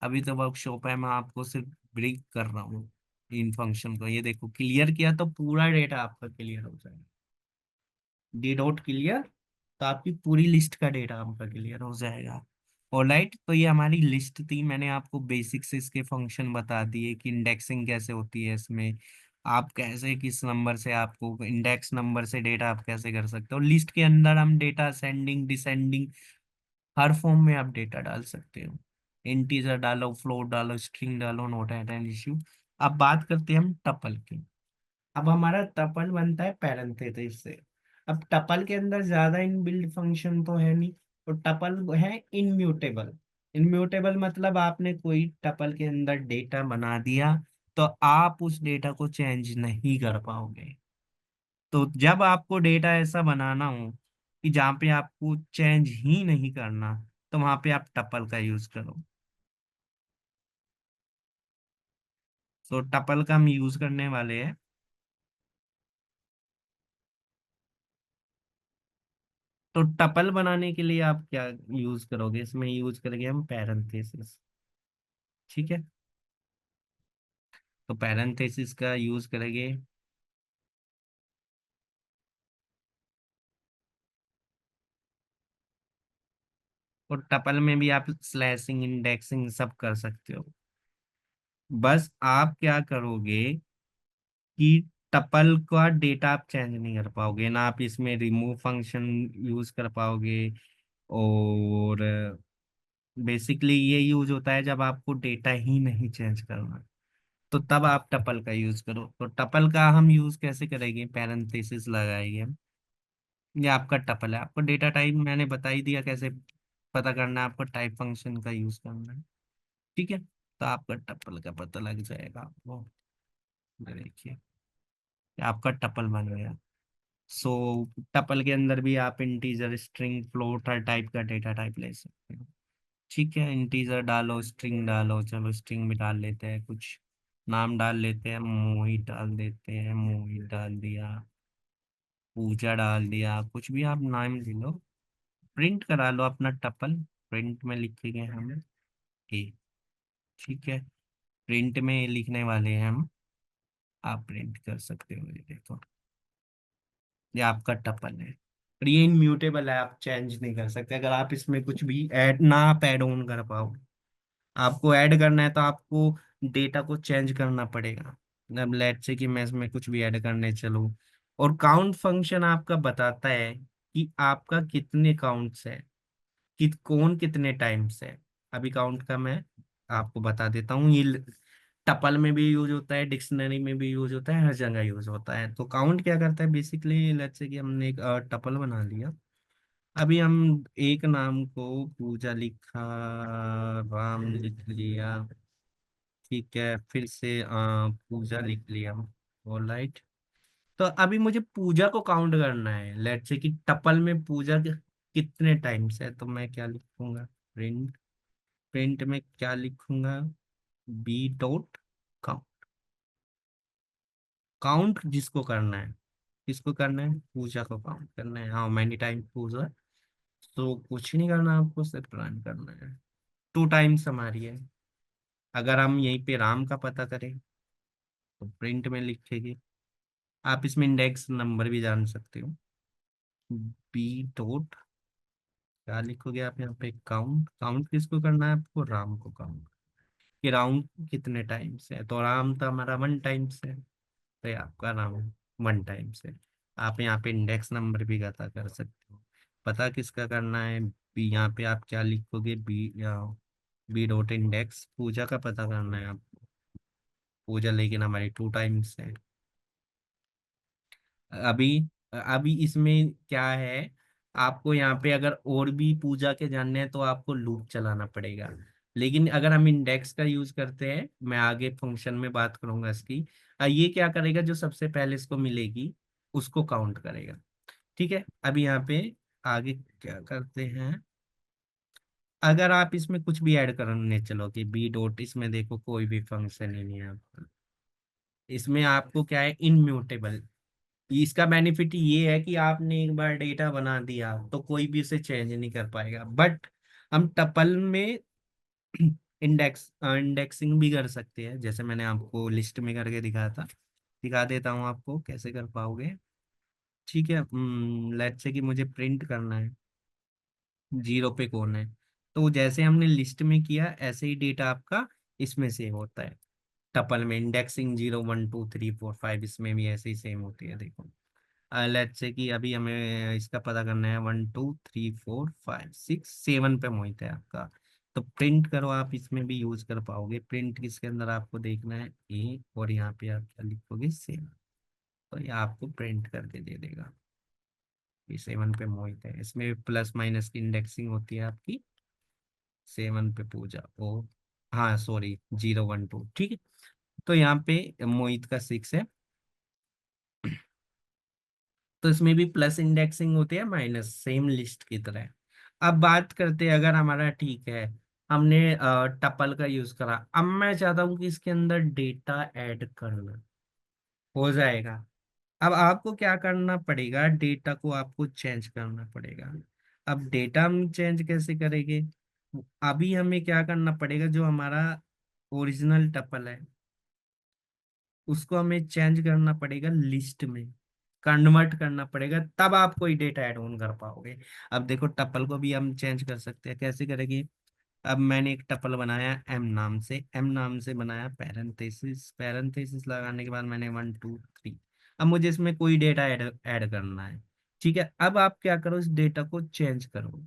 अभी तो वर्कशॉप है, मैं आपको सिर्फ ब्रीफ कर रहा हूँ इन फंक्शन को। ये देखो, क्लियर किया तो पूरा डेटा आपका क्लियर हो जाएगा। डी डॉट क्लियर, तो आपकी पूरी लिस्ट का डेटा आपका क्लियर हो जाएगा। ऑलराइट, तो ये हमारी लिस्ट थी। मैंने आपको बेसिक्स इसके फंक्शन बता दिए कि इंडेक्सिंग कैसे होती है इसमें, आप कैसे किस नंबर से, आपको इंडेक्स नंबर से डेटा आप कैसे कर सकते हो। लिस्ट के अंदर हम डेटा असेंडिंग डिसेंडिंग हर फॉर्म में आप डेटा डाल सकते हो। इंटीजर डालो, फ्लोट डालो, स्ट्रिंग डालो, नोट एट एन इश्यू। अब बात करते हैं हम टपल की। अब हमारा टपल बनता है पैरेंथेसिस से। अब टपल के अंदर ज्यादा इनबिल्ट फंक्शन तो है नहीं, तो टपल है इनम्यूटेबल। इनम्यूटेबल मतलब आपने कोई टपल के अंदर डेटा बना दिया तो आप उस डेटा को चेंज नहीं कर पाओगे। तो जब आपको डेटा ऐसा बनाना हो कि जहाँ पे आपको चेंज ही नहीं करना, तो वहां पे आप टपल का यूज करो। तो टपल का हम यूज करने वाले हैं। तो टपल बनाने के लिए आप क्या यूज करोगे, इसमें यूज करेंगे हम पैरेंथेसिस। ठीक है, तो पैरेंथेसिस का यूज करेंगे। और टपल में भी आप स्लैशिंग इंडेक्सिंग सब कर सकते हो। बस आप क्या करोगे कि टपल का डेटा आप चेंज नहीं कर पाओगे ना, आप इसमें रिमूव फंक्शन यूज कर पाओगे। और बेसिकली ये यूज होता है जब आपको डेटा ही नहीं चेंज करना, तो तब आप टपल का यूज करो। तो टपल का हम यूज कैसे करेंगे, पैरेंथेसिस लगाएंगे हम। ये आपका टपल है, आपको डेटा टाइप मैंने बता ही दिया कैसे पता करना है, आपको टाइप फंक्शन का यूज करना है। ठीक है, तो आपका टपल का पता लग जाएगा आपको। ये देखिए, ये आपका टपल बन गया। सो टपल के अंदर भी आप इंटीजर स्ट्रिंग फ्लोट हर टाइप का डेटा टाइप ले सकते हो। ठीक है, इंटीजर डालो, स्ट्रिंग डालो, चलो स्ट्रिंग भी डाल लेते हैं कुछ। नाम डाल लेते हैं, मोहित डाल देते हैं, मोहित डाल दिया, पूजा डाल दिया, कुछ भी आप नाम ले लो। प्रिंट करा लो अपना टपल। प्रिंट में लिखेंगे हम ए। ठीक है, प्रिंट में लिखने वाले हैं हम। आप प्रिंट कर सकते हो, ये देखो, ये आपका टपल है। और ये इनम्यूटेबल है, आप चेंज नहीं कर सकते। अगर आप इसमें कुछ भी ऐड ना, आप ऐड ऑन कर पाओ। आपको ऐड करना है तो आपको डेटा को चेंज करना पड़ेगा। अब लेट से कि मैं इसमें कुछ भी ऐड करने चलूँ, और काउंट फंक्शन आपका बताता है कि आपका कितने काउंट्स है, कि कौन कितने टाइम्स है। अभी काउंट का मैं आपको बता देता हूँ। ये टपल में भी यूज होता है, डिक्शनरी में भी यूज होता है, हर जगह यूज होता है। तो काउंट क्या करता है बेसिकली, लेट्स से कि हमने एक टपल बना लिया। अभी हम एक नाम को पूजा लिखा, राम लिख लिया। ठीक है, फिर से पूजा लिख लिया। ऑलराइट, तो अभी मुझे पूजा को काउंट करना है। लेट्स से कि टपल में पूजा कितने टाइम्स है, तो मैं क्या लिखूंगा, प्रिंट। प्रिंट में क्या लिखूंगा, बी डॉट काउंट। काउंट जिसको करना है, किसको करना है, पूजा को काउंट करना है। हाँ, मैनी टाइम पूजा। तो कुछ नहीं करना आपको, सिर्फ रन करना है। टू टाइम्स हमारी है। अगर हम यहीं पे राम का पता करें तो प्रिंट में लिखेंगे। आप इसमें इंडेक्स नंबर भी जान सकते हो। बी डॉट, क्या लिखोगे आप यहाँ पे, काउंट। काउंट किसको करना है आपको, राम को काउंट। कि राम कितने टाइम्स है, तो राम तो हमारा वन टाइम्स है, तो ये आपका राम वन टाइम्स है। आप यहाँ पे इंडेक्स नंबर भी पता कर सकते हो। पता किसका करना है, बी। यहाँ पे आप क्या लिखोगे, बी डॉट इंडेक्स पूजा का पता करना है आपको। पूजा लेकिन हमारी टू टाइम्स है। अभी अभी इसमें क्या है, आपको यहाँ पे अगर और भी पूजा के जानने हैं तो आपको लूप चलाना पड़ेगा। लेकिन अगर हम इंडेक्स का यूज करते हैं, मैं आगे फंक्शन में बात करूंगा इसकी। ये क्या करेगा, जो सबसे पहले इसको मिलेगी उसको काउंट करेगा। ठीक है, अभी यहाँ पे आगे क्या करते हैं, अगर आप इसमें कुछ भी ऐड करने चलोगे, बी डॉट, इसमें देखो कोई भी फंक्शन ही नहीं है आपका। इसमें आपको क्या है, इनम्यूटेबल। इसका बेनिफिट ये है कि आपने एक बार डेटा बना दिया तो कोई भी उसे चेंज नहीं कर पाएगा। बट हम टपल में इंडेक्सिंग भी कर सकते हैं, जैसे मैंने आपको लिस्ट में करके दिखाया था। दिखा देता हूँ आपको कैसे कर पाओगे। ठीक है, लेट्स से कि मुझे प्रिंट करना है जीरो पे कौन है। तो जैसे हमने लिस्ट में किया ऐसे ही डेटा आपका इसमें सेव होता है। टपल में इंडेक्सिंग 0 1 2 3 4 5, इसमें भी ऐसे ही सेम होती है, देखो। लेट्स से कि अभी हमें इसका पता करना है 1 2 3 4 5 6 7 पे मोहित है आपका। तो प्रिंट करो, आप इसमें भी यूज कर पाओगे। प्रिंट किसके अंदर आपको देखना है, ए, और यहाँ पे आप क्या लिखोगे, 7। तो ये आपको प्रिंट करके दे देगा कि 7 पे मोहित है। इसमें प्लस माइनस की इंडेक्सिंग होती है आपकी। 7 पे पूजा ओ, हाँ सॉरी, 0 1 2, ठीक है। तो यहाँ पे मोहित का 6 है। तो इसमें भी प्लस इंडेक्सिंग होती है, माइनस, सेम लिस्ट की तरह। अब बात करते हैं, अगर हमारा ठीक है, हमने टपल का यूज करा, अब मैं चाहता हूँ कि इसके अंदर डेटा ऐड करना हो जाएगा। अब आपको क्या करना पड़ेगा, डेटा को आपको चेंज करना पड़ेगा। अब डेटा हम चेंज कैसे करेंगे, अभी हमें क्या करना पड़ेगा, जो हमारा ओरिजिनल टपल है उसको हमें चेंज करना पड़ेगा लिस्ट में, कन्वर्ट करना पड़ेगा, तब आप कोई डेटा ऐड ऑन कर पाओगे। अब देखो टपल को भी हम चेंज कर सकते हैं, कैसे करेंगे। अब मैंने एक टपल बनाया एम नाम से बनाया, पैरेंथेसिस, पैरेंथेसिस लगाने के बाद मैंने 1 2 3। अब मुझे इसमें कोई डेटा ऐड ऐड करना है। ठीक है, अब आप क्या करो, इस डेटा को चेंज करो।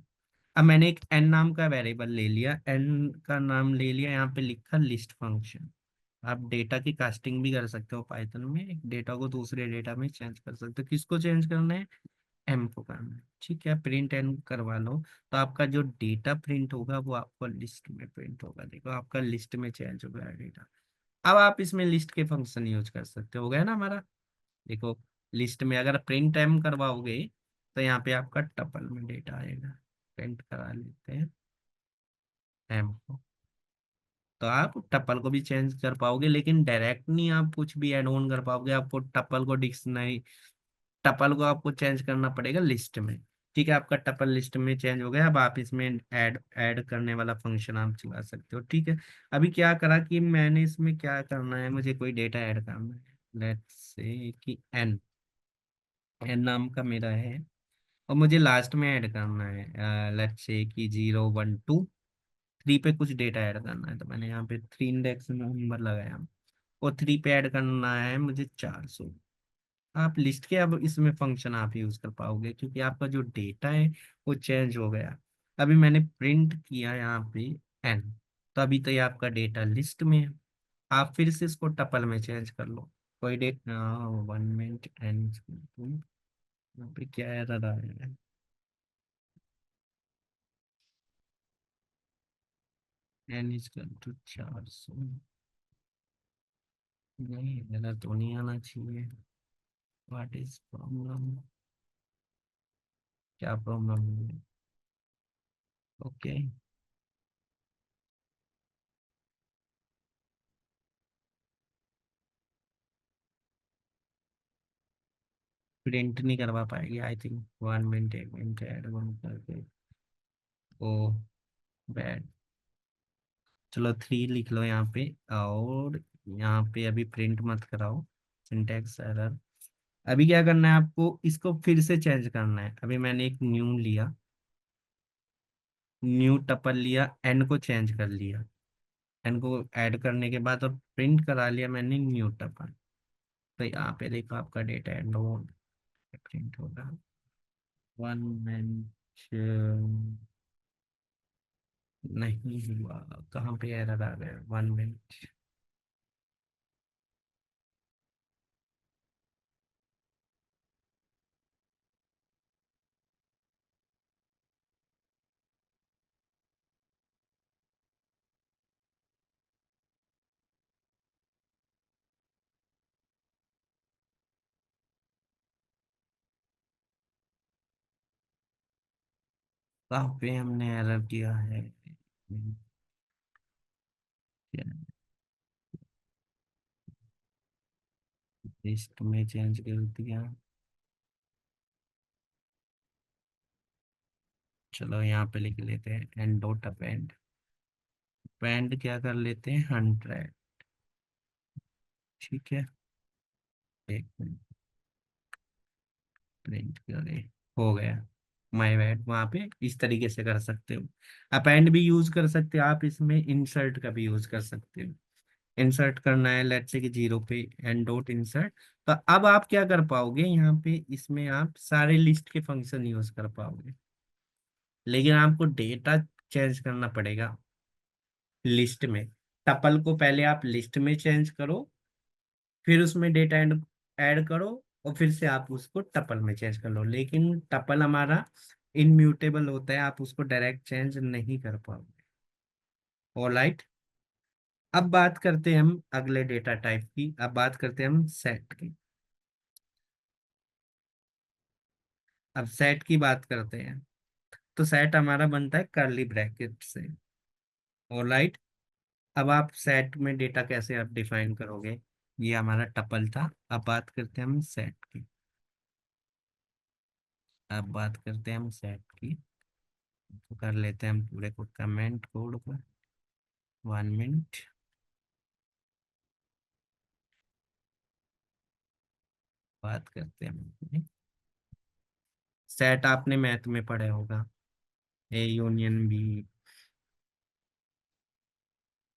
अब मैंने एक एन नाम का वेरिएबल ले लिया, एन का नाम ले लिया, यहाँ पे लिखा लिस्ट फंक्शन। आप डेटा की कास्टिंग भी कर सकते हो पाइथन में, एक डेटा को दूसरे डेटा में चेंज कर सकते हो। किसको चेंज करना है, एम को करना है। ठीक है, प्रिंट एन करवा लो। तो आपका जो डेटा प्रिंट होगा वो आपको लिस्ट में प्रिंट होगा, देखो आपका लिस्ट में चेंज हो गया डेटा। अब आप इसमें लिस्ट के फंक्शन यूज कर सकते हो गया ना हमारा। देखो लिस्ट में अगर प्रिंट एम करवाओगे तो यहाँ पे आपका टपल में डेटा आएगा। प्रिंट करा लेते हैं एम को, तो आप टपल को भी चेंज कर पाओगे, लेकिन डायरेक्ट नहीं आप कुछ भी ऐड ऑन कर पाओगे। आपको टपल को डिक्शनरी, टपल को आपको चेंज करना पड़ेगा लिस्ट में। ठीक है, आपका टपल लिस्ट में चेंज हो गया। अब आप इसमें ऐड ऐड करने वाला फंक्शन आप चला सकते हो। ठीक है, अभी क्या करा कि मैंने इसमें क्या करना है, मुझे कोई डेटा ऐड करना है। लेट्स से कि एन, एन नाम का मेरा है, और मुझे लास्ट में ऐड करना है, लेट्स से कि 0 1 2 3 पे कुछ डेटा ऐड करना है। तो मैंने यहाँ पे 3 इंडेक्स नंबर लगाया, और 3 पे ऐड करना है मुझे 400। आप लिस्ट के अब इसमें फंक्शन आप यूज कर पाओगे, क्योंकि आपका जो डेटा है वो चेंज हो गया। अभी मैंने प्रिंट किया यहाँ पे एन, तो अभी तो ये आपका डेटा लिस्ट में है। आप फिर से इसको टपल में चेंज कर लो। कोई डेट 1 मिनट, एन यहाँ पे क्या एरर आया है, एन इज टू 400। नहीं, एरर तो नहीं आना चाहिए। व्हाट इज प्रॉब्लम, क्या प्रॉब्लम है। ओके, प्रिंट नहीं करवा पाएगी I think. 1 minute, 1 minute add one करके, ओ बैड। चलो 3 लिख लो यहाँ पे, और यहाँ पे अभी प्रिंट मत कराओ, सिंटैक्स एरर। अभी क्या करना है आपको, इसको फिर से चेंज करना है। अभी मैंने एक न्यू लिया, न्यू टपल लिया, एन को चेंज कर लिया, एन को ऐड करने के बाद और प्रिंट करा लिया मैंने न्यू टपल। तो यहाँ पे देखो आपका डेटा एंड प्रिंट होगा। 1 मिनट, नहीं हुआ, कहाँ पे एरर आ गया, 1 मिनट। कहाँ पे हमने एरर किया है, लिस्ट में चेंज कर दिया। चलो यहाँ पे लिख लेते हैं एंड डॉट अपेंड। अपेंड क्या कर लेते हैं, 100। ठीक है, एक मिनट, प्रिंट करें, हो गया। माय बैड, वहां पे इस तरीके से कर सकते हो। अपेंड भी यूज कर सकते हो आप, इसमें इंसर्ट का भी यूज कर सकते हो। इंसर्ट करना है लेट्स से कि 0 पे, एंड डॉट इंसर्ट। तो अब आप क्या कर पाओगे यहाँ पे, इसमें आप सारे लिस्ट के फंक्शन यूज कर पाओगे, लेकिन आपको डेटा चेंज करना पड़ेगा लिस्ट में। टपल को पहले आप लिस्ट में चेंज करो, फिर उसमें डेटा एंड ऐड करो, और फिर से आप उसको टपल में चेंज कर लो। लेकिन टपल हमारा इनम्यूटेबल होता है, आप उसको डायरेक्ट चेंज नहीं कर पाओगे। ऑलराइट, अब बात करते हैं हम अगले डेटा टाइप की। अब बात करते हैं हम सेट की। अब सेट की बात करते हैं, तो सेट हमारा बनता है कर्ली ब्रैकेट से। ऑलराइट, अब आप सेट में डेटा कैसे आप डिफाइन करोगे, ये हमारा टपल था। अब बात करते हैं हम सेट की। अब बात करते हैं हम सेट की, तो कर लेते हैं हम पूरे को कमेंट कोड को। 1 मिनट, बात करते हैं हम। सेट आपने मैथ में पढ़ा होगा, ए यूनियन बी।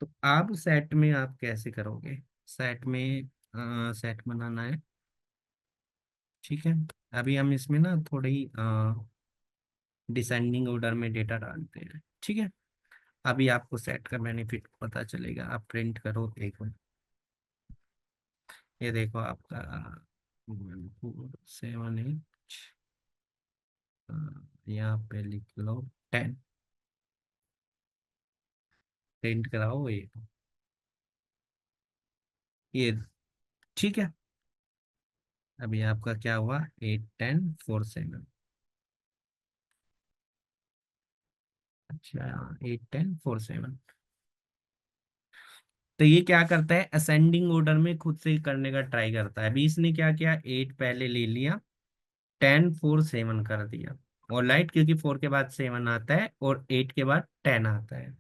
तो आप सेट में आप कैसे करोगे, सेट में सेट बनाना है। ठीक है, अभी हम इसमें ना थोड़ी डिसेंडिंग ऑर्डर में डेटा डालते हैं। ठीक है, अभी आपको सेट का बेनिफिट पता चलेगा। आप प्रिंट करो एक मिनट, ये देखो आपका 1478, यहाँ पे लिख लो 10, प्रिंट कराओ ये। ठीक है, अभी आपका क्या हुआ, 81047। अच्छा, 81047। तो ये क्या करता है, असेंडिंग ऑर्डर में खुद से करने का ट्राई करता है। अभी इसने क्या किया, 8 पहले ले लिया, 10 4 7 कर दिया। और लाइट, क्योंकि 4 के बाद 7 आता है और 8 के बाद 10 आता है।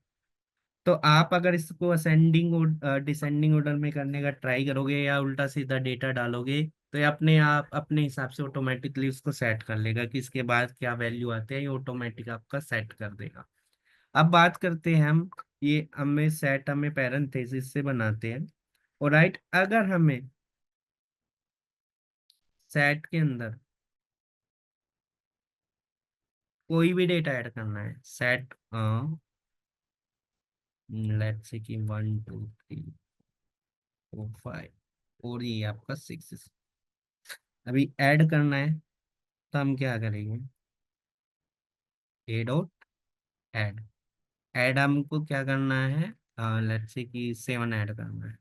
तो आप अगर इसको असेंडिंग और डिसेंडिंग ऑर्डर में करने का ट्राई करोगे, या उल्टा सीधा डेटा डालोगे, तो ये अपने आप अपने हिसाब से ऑटोमेटिकली उसको सेट कर लेगा कि इसके बाद क्या वैल्यू आते हैं, ये ऑटोमेटिक आपका सेट कर देगा। अब बात करते हैं हम, ये हमें सेट हमें पैरेंथेसिस से बनाते हैं। और राइट, अगर हमें सेट के अंदर कोई भी डेटा ऐड करना है, सेट लेट्स से कि 1 2 3 4 5, और ये आपका 6। अभी ऐड करना है, तो हम क्या करेंगे, ए डॉट ऐड। ऐड हमको क्या करना है, लेट्स से कि 7 ऐड करना है,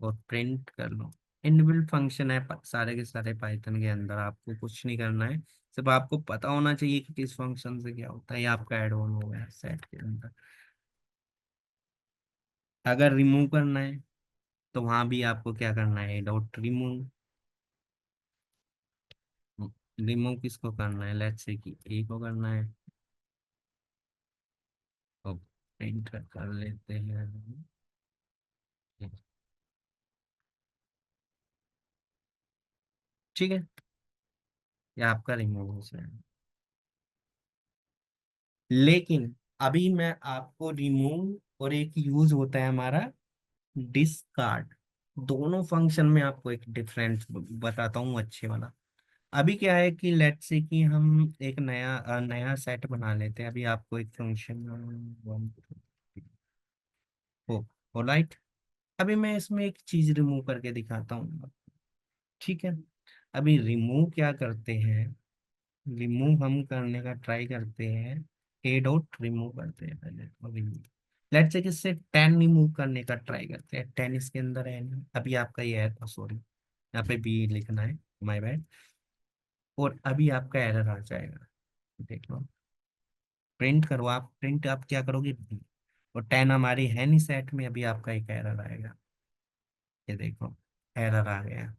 और प्रिंट कर लो। इनबिल्ट फंक्शन है सारे के सारे पाइथन के अंदर, आपको कुछ नहीं करना है। सिर्फ आपको पता होना चाहिए कि किस फंक्शन से क्या होता है। ये आपका ऐड ऑन हो गया सेट के अंदर। अगर रिमूव करना है, तो वहां भी आपको क्या करना है, डॉट रिमूव। रिमूव किसको करना है, लेट्स से कि ए को करना है, तो प्रिंट कर लेते हैं। ठीक है, ये आपका रिमूव हो जाएगा। लेकिन अभी मैं आपको रिमूव और एक यूज होता है हमारा डिस्कार्ड, दोनों फंक्शन में आपको एक डिफरेंस बताता हूँ अच्छे वाला। अभी क्या है कि लेट्स से कि हम एक नया सेट बना लेते हैं। अभी आपको एक फंक्शन हो राइट। अभी मैं इसमें एक चीज रिमूव करके दिखाता हूँ। ठीक है, अभी रिमूव क्या करते हैं, रिमूव हम करने का ट्राई करते हैं, ए डॉट रिमूव करते हैं पहले, और रिमूव लेट्स से किससे 10 रिमूव करने का ट्राई करते हैं। 10 इसके अंदर है नहीं, अभी आपका ये है, सॉरी यहाँ पे बी लिखना है, माय बैड। और अभी आपका एरर आ जाएगा, देख लो। प्रिंट करो, आप प्रिंट आप क्या करोगे B। और 10 हमारी है नहीं सेट में, अभी आपका एक एरर आएगा, ये देखो, एरर आ गया।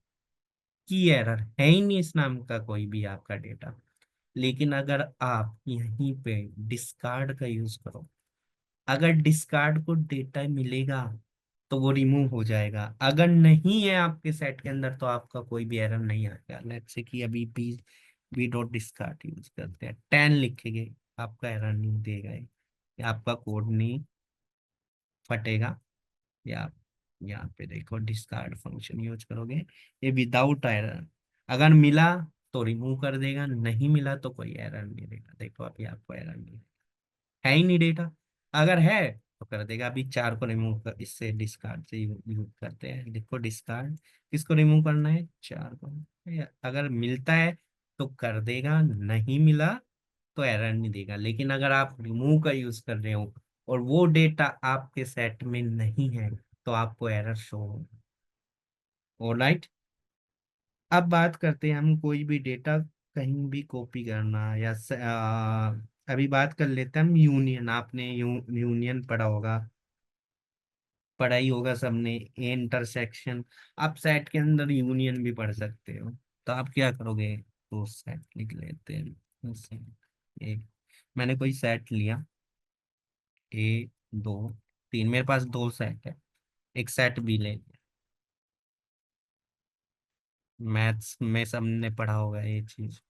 की एरर है ही नहीं इस नाम का कोई भी आपका डेटा। लेकिन अगर आप यहीं पे डिस्कार्ड का यूज करो, अगर डिस्कार्ड को डेटा मिलेगा तो वो रिमूव हो जाएगा, अगर नहीं है आपके सेट के अंदर तो आपका कोई भी एरर नहीं आएगा। लेट्स से कि अभी बी डॉट डिस्कार्ड यूज करते हैं, 10 लिखेंगे, आपका एरर नहीं देगा ये, आपका कोड नहीं फटेगा। या आप यहाँ पे देखो डिस्कार्ड फंक्शन यूज करोगे, ये विदाउट एरर, अगर मिला तो रिमूव कर देगा, नहीं मिला तो कोई एरर नहीं देगा। देखो अभी आपको एरर नहीं है ही नहीं डेटा, अगर है तो कर देगा। अभी 4 को रिमूव कर, इससे डिस्कार्ड से यूज करते हैं, देखो डिस्कार्ड किसको रिमूव करना है, 4 को। अगर मिलता है तो कर देगा, नहीं मिला तो एरर नहीं देगा। लेकिन अगर आप रिमूव का यूज कर रहे हो और वो डेटा आपके सेट में नहीं है तो आपको एरर शो होगा। ऑलराइट, अब बात करते हैं हम कोई भी डेटा कहीं भी कॉपी करना या अभी बात कर लेते हैं हम यूनियन। आपने यूनियन पढ़ा होगा, पढ़ा ही होगा सबने, इंटरसेक्शन। आप सेट के अंदर यूनियन भी पढ़ सकते हो। तो आप क्या करोगे, तो सेट लिख लेते हैं। एक, मैंने कोई सेट लिया, ए, दो, तीन, मेरे पास दो सेट है, एक सेट भी ले लिया। मैथ्स में सबने पढ़ा होगा ये चीज।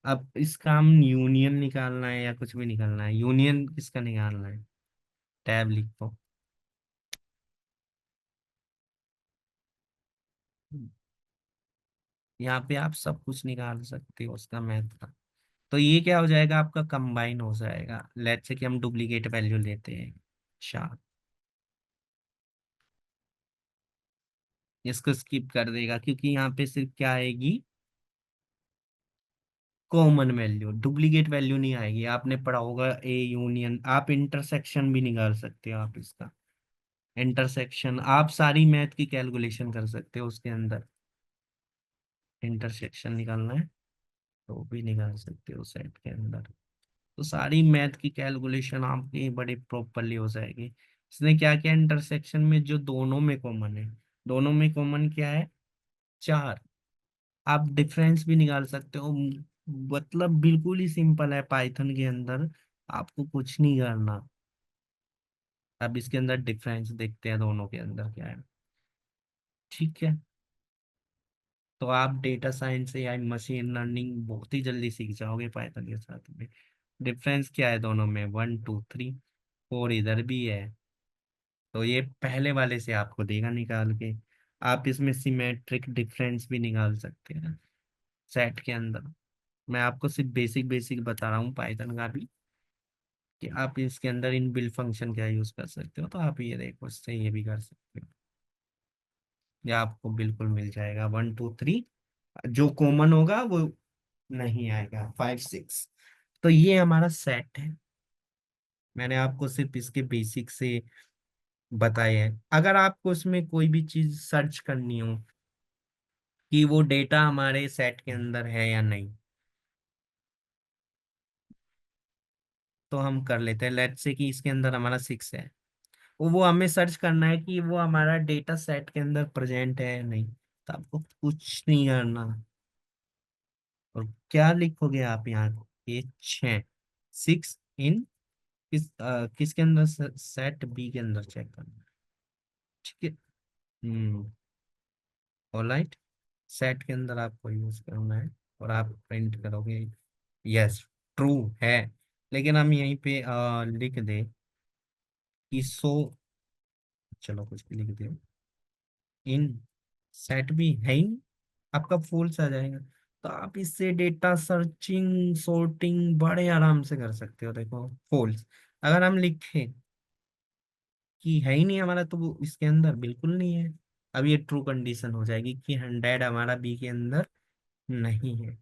अब इसका हम यूनियन निकालना है या कुछ भी निकालना है, यूनियन किसका निकालना है, टैब लिखो। यहाँ पे आप सब कुछ निकाल सकते हो उसका मैथ का। तो ये क्या हो जाएगा, आपका कंबाइन हो जाएगा। लेट्स से कि हम डुप्लीकेट वैल्यू लेते हैं, अच्छा, इसको स्किप कर देगा क्योंकि यहाँ पे सिर्फ क्या आएगी, कॉमन वैल्यू, डुप्लीकेट वैल्यू नहीं आएगी। आपने पढ़ा होगा ए यूनियन, आप इंटरसेक्शन भी निकाल सकते हो, आप इसका इंटरसेक्शन, आप सारी मैथ की कैलकुलेशन कर सकते हो उसके अंदर। इंटरसेक्शन निकालना है तो भी निकाल सकते हो सेट के अंदर। तो सारी मैथ की कैलकुलेशन आपकी बड़ी प्रॉपरली हो जाएगी। इसने क्या किया, इंटरसेक्शन में जो दोनों में कॉमन है, दोनों में कॉमन क्या है, 4। आप डिफरेंस भी निकाल सकते हो, मतलब बिल्कुल ही सिंपल है पाइथन के अंदर, आपको कुछ नहीं करना। अब इसके अंदर डिफरेंस देखते हैं दोनों के अंदर क्या है, ठीक है। तो आप डेटा साइंस या मशीन लर्निंग बहुत ही जल्दी सीख जाओगे पाइथन के साथ में। डिफरेंस क्या है दोनों में, 1 2 3, 4 इधर भी है, तो ये पहले वाले से आपको देगा निकाल के। आप इसमें सिमेट्रिक डिफरेंस भी निकाल सकते हैं सेट के अंदर। मैं आपको सिर्फ बेसिक बेसिक बता रहा हूँ पाइथन का भी, कि आप इसके अंदर इन बिल्ड फंक्शन क्या यूज कर सकते हो। तो आप ये देखो, इससे ये भी कर सकते हो, ये आपको बिल्कुल मिल जाएगा 1 2 3, जो कॉमन होगा वो नहीं आएगा, 5 6। तो ये हमारा सेट है, मैंने आपको सिर्फ इसके बेसिक से बताए हैं। अगर आपको इसमें कोई भी चीज सर्च करनी हो कि वो डेटा हमारे सेट के अंदर है या नहीं, तो हम कर लेते हैं। लेट्स से कि इसके अंदर हमारा 6 है, वो हमें सर्च करना है कि वो हमारा डेटा सेट के अंदर प्रेजेंट है या नहीं। तो आपको कुछ नहीं करना, और क्या लिखोगे आप यहाँ, ये 6, 6 इन किसके अंदर, सेट बी के अंदर चेक करना है, ठीक है। ऑलराइट, सेट के अंदर आपको यूज करना है, और आप प्रिंट करोगे यस ट्रू है। लेकिन हम यहीं पे लिख दे कि सो, चलो कुछ भी लिख दे, इन सेट भी है ही नहीं, आपका फॉल्स आ जाएगा। तो आप इससे डेटा सर्चिंग सॉर्टिंग बड़े आराम से कर सकते हो। देखो फॉल्स, अगर हम लिखें कि है ही नहीं हमारा, तो वो इसके अंदर बिल्कुल नहीं है। अब ये ट्रू कंडीशन हो जाएगी कि 100 हमारा बी के अंदर नहीं है।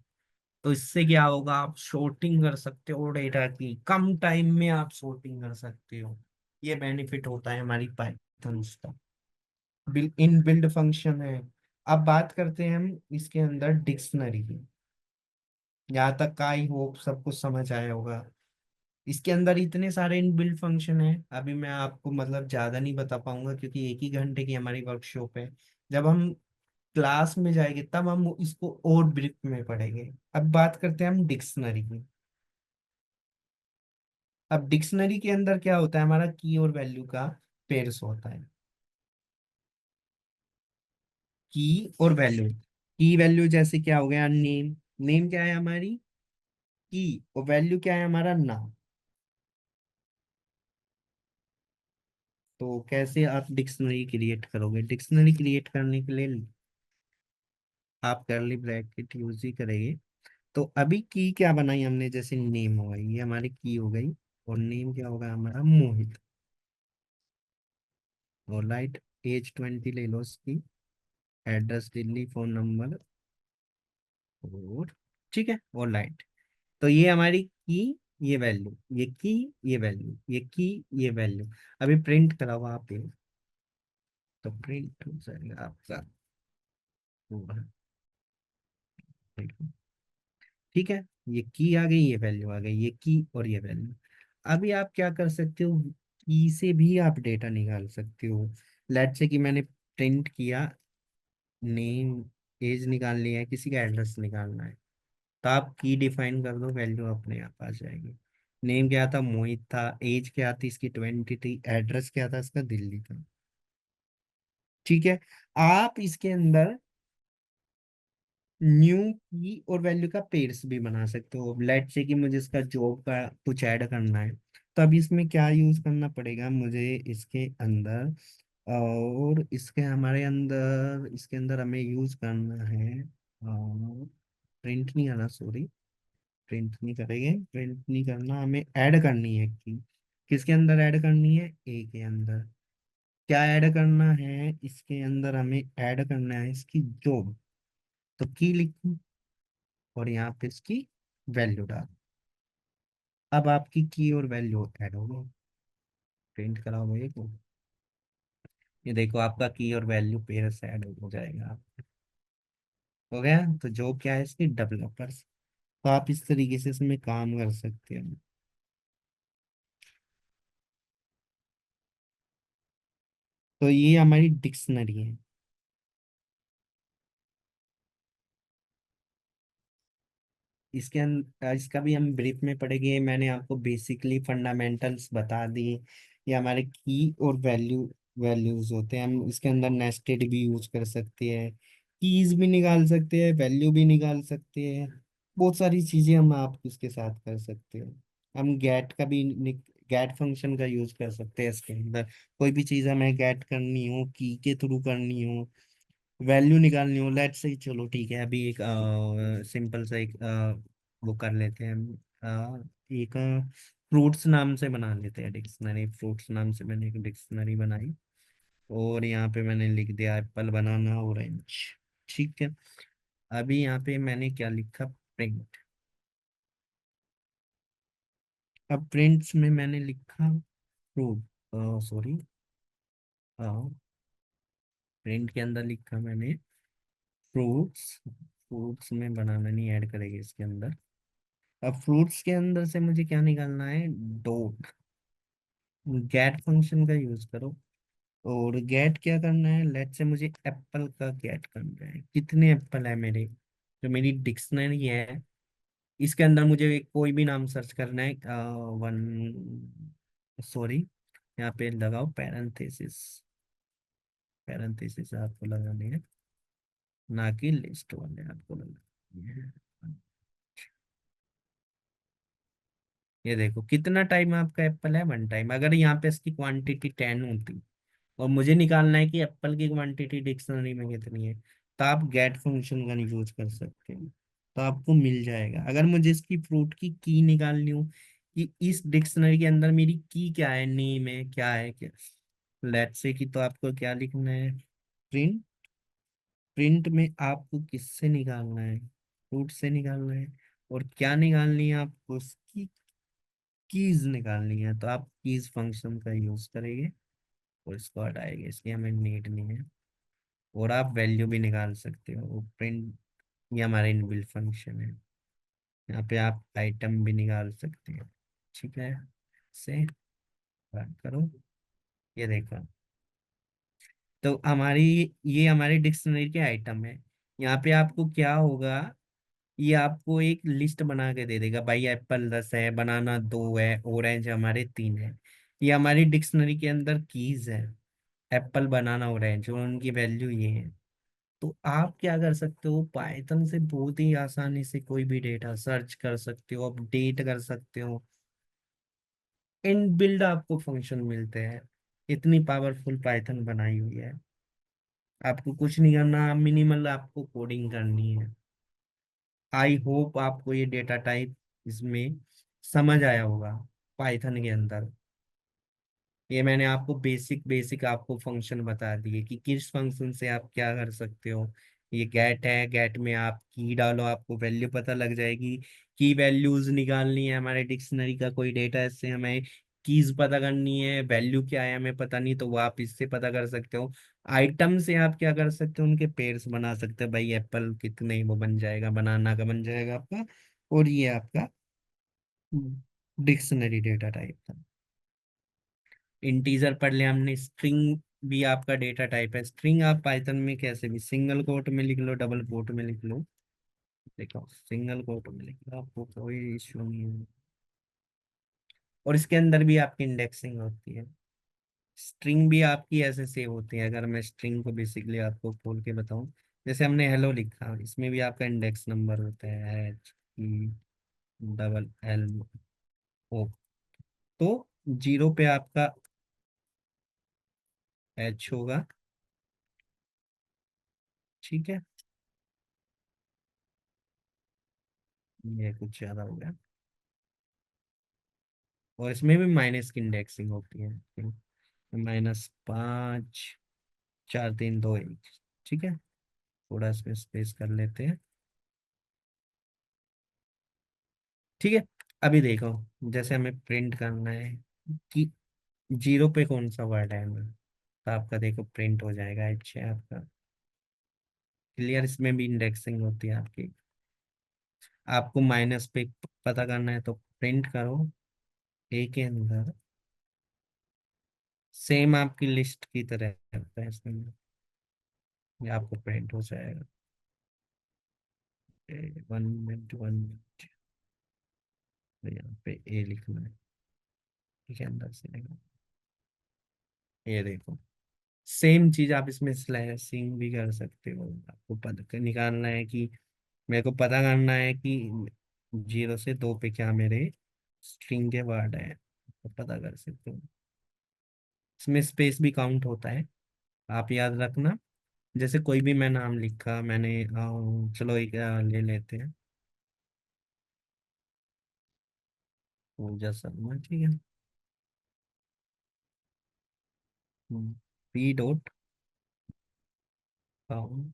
तो इससे क्या होगा, आप शॉर्टिंग कर सकते हो डेटा की, कम टाइम में आप शॉर्टिंग कर सकते हो। ये बेनिफिट होता है हमारी पाइथन का, इन बिल्ड फंक्शन है। अब बात करते हैं हम इसके अंदर डिक्शनरी की। यहाँ तक का आई होप सब कुछ समझ आया होगा। इसके अंदर इतने सारे इन बिल्ड फंक्शन है, अभी मैं आपको मतलब ज्यादा नहीं बता पाऊंगा क्योंकि एक ही घंटे की हमारी वर्कशॉप है। जब हम क्लास में जाएंगे तब हम इसको और ब्रीफ में पढ़ेंगे। अब बात करते हैं हम डिक्शनरी की। अब डिक्शनरी के अंदर क्या होता है, हमारा की और वैल्यू का पेयर्स होता है। की और वैल्यू, की वैल्यू जैसे क्या हो गया, नेम। नेम क्या है हमारी की, और वैल्यू क्या है हमारा नाम। तो कैसे आप डिक्शनरी क्रिएट करोगे, डिक्शनरी क्रिएट करने के लिए आप करली ब्रैकेट यूज ही करेंगे। तो अभी की क्या बनाई हमने, जैसे नेम हो गई, ये हमारी की हो गई, और नेम क्या होगा हमारा, मोहित। और लाइट, एज 20 ले लो इसकी, एड्रेस दिल्ली, फोन नंबर, और ठीक है, और लाइट। तो ये हमारी की, ये वैल्यू, ये की, ये वैल्यू, ये की, ये वैल्यू। अभी प्रिंट कराओ आप ये, तो प्रिंट हो जाएगा आपका पूरा। ठीक है, ये की आ गई, ये वैल्यू आ गई, ये की और ये वैल्यू। अभी आप क्या कर सकते हो, की से भी आप डेटा निकाल सकते हो। लेट से कि मैंने प्रिंट किया, नेम, एज निकाल लिया है, किसी का एड्रेस निकालना है, तो आप की डिफाइन कर दो, वैल्यू अपने आप आ जाएगी। नेम क्या था, मोहित था। एज क्या थी इसकी, 20 थी। एड्रेस क्या था इसका, दिल्ली था। ठीक है। आप इसके अंदर न्यू की और वैल्यू का पेयर्स भी बना सकते हो। लेट से कि मुझे इसका जॉब का कुछ ऐड करना है, तो अब इसमें क्या यूज करना पड़ेगा मुझे इसके अंदर, और इसके हमारे अंदर, इसके अंदर हमें यूज करना है, प्रिंट नहीं करना, सॉरी, प्रिंट नहीं करेंगे, प्रिंट नहीं करना, हमें ऐड करनी है की। किसके अंदर ऐड करनी है, ए के अंदर। क्या ऐड करना है इसके अंदर, हमें ऐड करना है इसकी जॉब। तो की लिखी, और यहाँ पे इसकी वैल्यू डाल। अब आपकी की और वैल्यू ऐड हो गई। प्रिंट कराओ भैया को, ये देखो आपका की और वैल्यू पेयर से ऐड हो जाएगा। हो गया। तो जॉब क्या है इसकी, डेवलपर्स। तो आप इस तरीके से इसमें काम कर सकते हो। तो ये हमारी डिक्शनरी है। इसका भी हम ब्रीफ में पढ़ेंगे। मैंने आपको बेसिकली फंडामेंटल्स बता दिए। ये हमारे की और वैल्यूज होते हैं। हम इसके अंदर नेस्टेड भी यूज कर सकते हैं, कीज भी निकाल सकते हैं, वैल्यू भी निकाल सकते हैं। बहुत सारी चीजें हम आप इसके साथ कर सकते हैं। हम गेट का भी, गेट फंक्शन का यूज कर सकते हैं इसके अंदर। कोई भी चीज हमें गेट करनी हो, की के थ्रू करनी हो, वैल्यू निकालनी हो, लेट्स से, चलो ठीक है, अभी एक सिंपल सा एक वो कर लेते हैं हम। एक फ्रूट्स नाम से बना लेते हैं डिक्शनरी। फ्रूट्स नाम से मैंने एक डिक्शनरी बनाई, और यहाँ पे मैंने लिख दिया एप्पल, बनाना, ऑरेंज। ठीक है। अभी यहाँ पे मैंने क्या लिखा, प्रिंट। अब प्रिंट्स में मैंने लिखा फ्रूट, सॉरी, प्रिंट के अंदर लिखा मैंने फ्रूट्स। फ्रूट्स में बनाना नहीं ऐड करेंगे इसके अंदर। अब फ्रूट्स के अंदर से मुझे क्या निकालना है, डॉट। गेट फंक्शन का यूज करो, और गेट क्या करना है, लेट से मुझे एप्पल का गेट करना है। कितने एप्पल है मेरे, जो मेरी डिक्शनरी है, इसके अंदर मुझे कोई भी नाम सर्च करना है, वन, सॉरी, यहाँ पे लगाओ पैरेंथेसिस। पैरेंथेसिस आपको लगाने हैं, ना कि लिस्ट वाले आपको लगाने हैं। ये देखो कितना टाइम आपका एप्पल है, 1 टाइम। अगर यहाँ पे इसकी क्वांटिटी 10 होती, और मुझे निकालना है कि एप्पल की क्वांटिटी डिक्शनरी में कितनी है, तो आप गेट फंक्शन का यूज कर सकते हैं, तो आपको मिल जाएगा। अगर मुझे इसकी फ्रूट की की निकालनी हो, कि इस डिक्शनरी के अंदर मेरी की क्या है, नेम है, क्या है, क्या, लेट्स से कि, तो आपको क्या लिखना है, प्रिंट। प्रिंट में आपको किससे निकालना है, फ्रूट से निकालना है। और क्या निकालनी है आपको, उसकी कीज निकालनी है, तो आप कीज फंक्शन का यूज करेंगे, और इसको हटाएंगे, इसकी हमें नीड नहीं है। और आप वैल्यू भी निकाल सकते हो, प्रिंट, ये हमारा इनबिल्ट फंक्शन है। यहाँ पे आप आइटम भी निकाल सकते हैं। ठीक है, से बात करो, ये देखो। तो हमारी ये हमारी डिक्शनरी के आइटम है। यहाँ पे आपको क्या होगा, ये आपको एक लिस्ट बना के दे देगा, भाई एप्पल 10 है, बनाना 2 है, ऑरेंज हमारे 3 है। ये हमारी डिक्शनरी के अंदर कीज है, एप्पल, बनाना, ऑरेंज, और उनकी वैल्यू ये है। तो आप क्या कर सकते हो, पाइथन से बहुत ही आसानी से कोई भी डेटा सर्च कर सकते हो, अपडेट कर सकते हो। इन बिल्ड आपको फंक्शन मिलते हैं, इतनी पावरफुल पाइथन बनाई हुई है। आपको कुछ नहीं करना, मिनिमल आपको कोडिंग करनी है। आई होप आपको ये डेटा टाइप इसमें समझ आया होगा पाइथन के अंदर। ये मैंने आपको बेसिक बेसिक आपको फंक्शन बता दिए कि किस फंक्शन से आप क्या कर सकते हो। ये गेट है, गेट में आप की डालो, आपको वैल्यू पता लग जाएगी। की वैल्यूज निकालनी है हमारे डिक्शनरी का कोई डेटा, इससे हमें कीज पता करनी है, वैल्यू क्या है हमें पता नहीं, तो वो आप इससे पता कर सकते हो। आइटम से आप क्या कर सकते हो, उनके पेयर्स बना सकते हो, भाई एप्पल कितने, वो बन जाएगा, बनाना का बन जाएगा आपका। और ये आपका डिक्शनरी डेटा टाइप था। इंटीजर पढ़ लिया हमने, स्ट्रिंग भी आपका डेटा टाइप है। स्ट्रिंग आप पाइथन में कैसे भी सिंगल कोट में लिख लो, डबल कोट में लिख लो, देखो सिंगल कोट में लिख लो, आपको कोई इश्यू नहीं है। और इसके अंदर भी आपकी इंडेक्सिंग होती है। स्ट्रिंग भी आपकी ऐसे सेव होती है, अगर मैं स्ट्रिंग को बेसिकली आपको खोल के बताऊं, जैसे हमने हेलो लिखा, इसमें भी आपका इंडेक्स नंबर होता है, HELL O। तो 0 पे आपका H होगा, ठीक है। ये कुछ ज्यादा हो गया। और इसमें भी माइनस की इंडेक्सिंग होती है, -5, 4 3 2 1, ठीक है। थोड़ा इसमें स्पेस कर लेते हैं, ठीक है। अभी देखो, जैसे हमें प्रिंट करना है कि 0 पे कौन सा वर्ड है हमें, तो आपका देखो प्रिंट हो जाएगा, अच्छा है आपका क्लियर। इसमें भी इंडेक्सिंग होती है आपकी। आपको माइनस पे पता करना है तो प्रिंट करो ए के अंदर, सेम आपकी लिस्ट की तरह होता है इसमें, ये आपको प्रिंट हो जाएगा। 1 मिनट, 1 मिनट, तो यहाँ पे ए लिखना है, ठीक है, अंदर से लिखना। ये देखो, सेम चीज आप इसमें स्लैशिंग भी कर सकते हो। आपको पता निकालना है कि, मेरे को पता करना है कि 0 से 2 पे क्या मेरे स्ट्रिंग के वर्ड है, तो पता कर सकते हो। इसमें स्पेस भी काउंट होता है, आप याद रखना। जैसे कोई भी मैं नाम लिखा मैंने, चलो एक ले लेते हैं, पूजा शर्मा, ठीक है। P काउंट,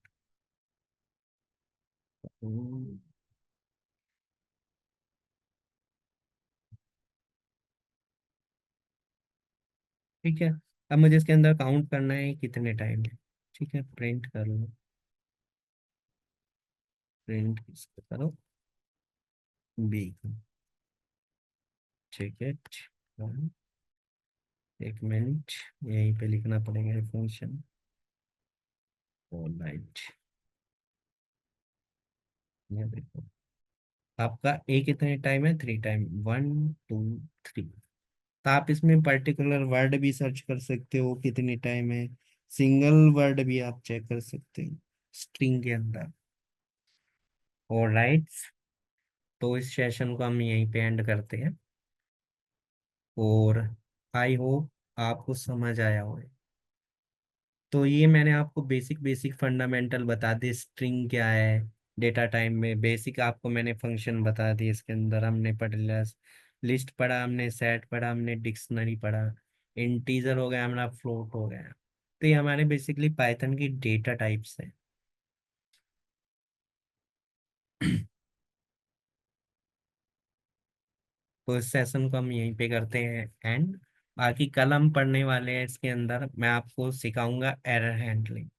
ठीक है। अब मुझे इसके अंदर काउंट करना है कितने टाइम है, ठीक है, प्रिंट कर लो। प्रिंट इसको करो बी, ठीक है। 1 मिनट, यहीं पे लिखना पड़ेगा फंक्शन, ऑलराइट। ये देखो, आपका ए कितने टाइम है, 3 टाइम, 1 2 3। तो आप इसमें पर्टिकुलर वर्ड भी सर्च कर सकते हो कितने टाइम है, सिंगल वर्ड भी आप चेक कर सकते हो स्ट्रिंग के अंदर। ऑलराइट, तो इस सेशन को हम यहीं पे एंड करते हैं। और आई होप आपको समझ आया हो। तो ये मैंने आपको बेसिक बेसिक फंडामेंटल बता दिए, स्ट्रिंग क्या है, डेटा टाइप में बेसिक आपको मैंने फंक्शन बता दिए। इसके अंदर हमने पढ़ लिया, लिस्ट पढ़ा हमने, सेट पढ़ा हमने, डिक्शनरी पढ़ा, इंटीजर हो गया हमारा, फ्लोट हो गया। तो ये हमारे बेसिकली पाइथन की डेटा टाइप्स है। तो इस सेशन को हम यहीं पे करते हैं एंड। बाकी कल हम पढ़ने वाले हैं, इसके अंदर मैं आपको सिखाऊंगा एरर हैंडलिंग।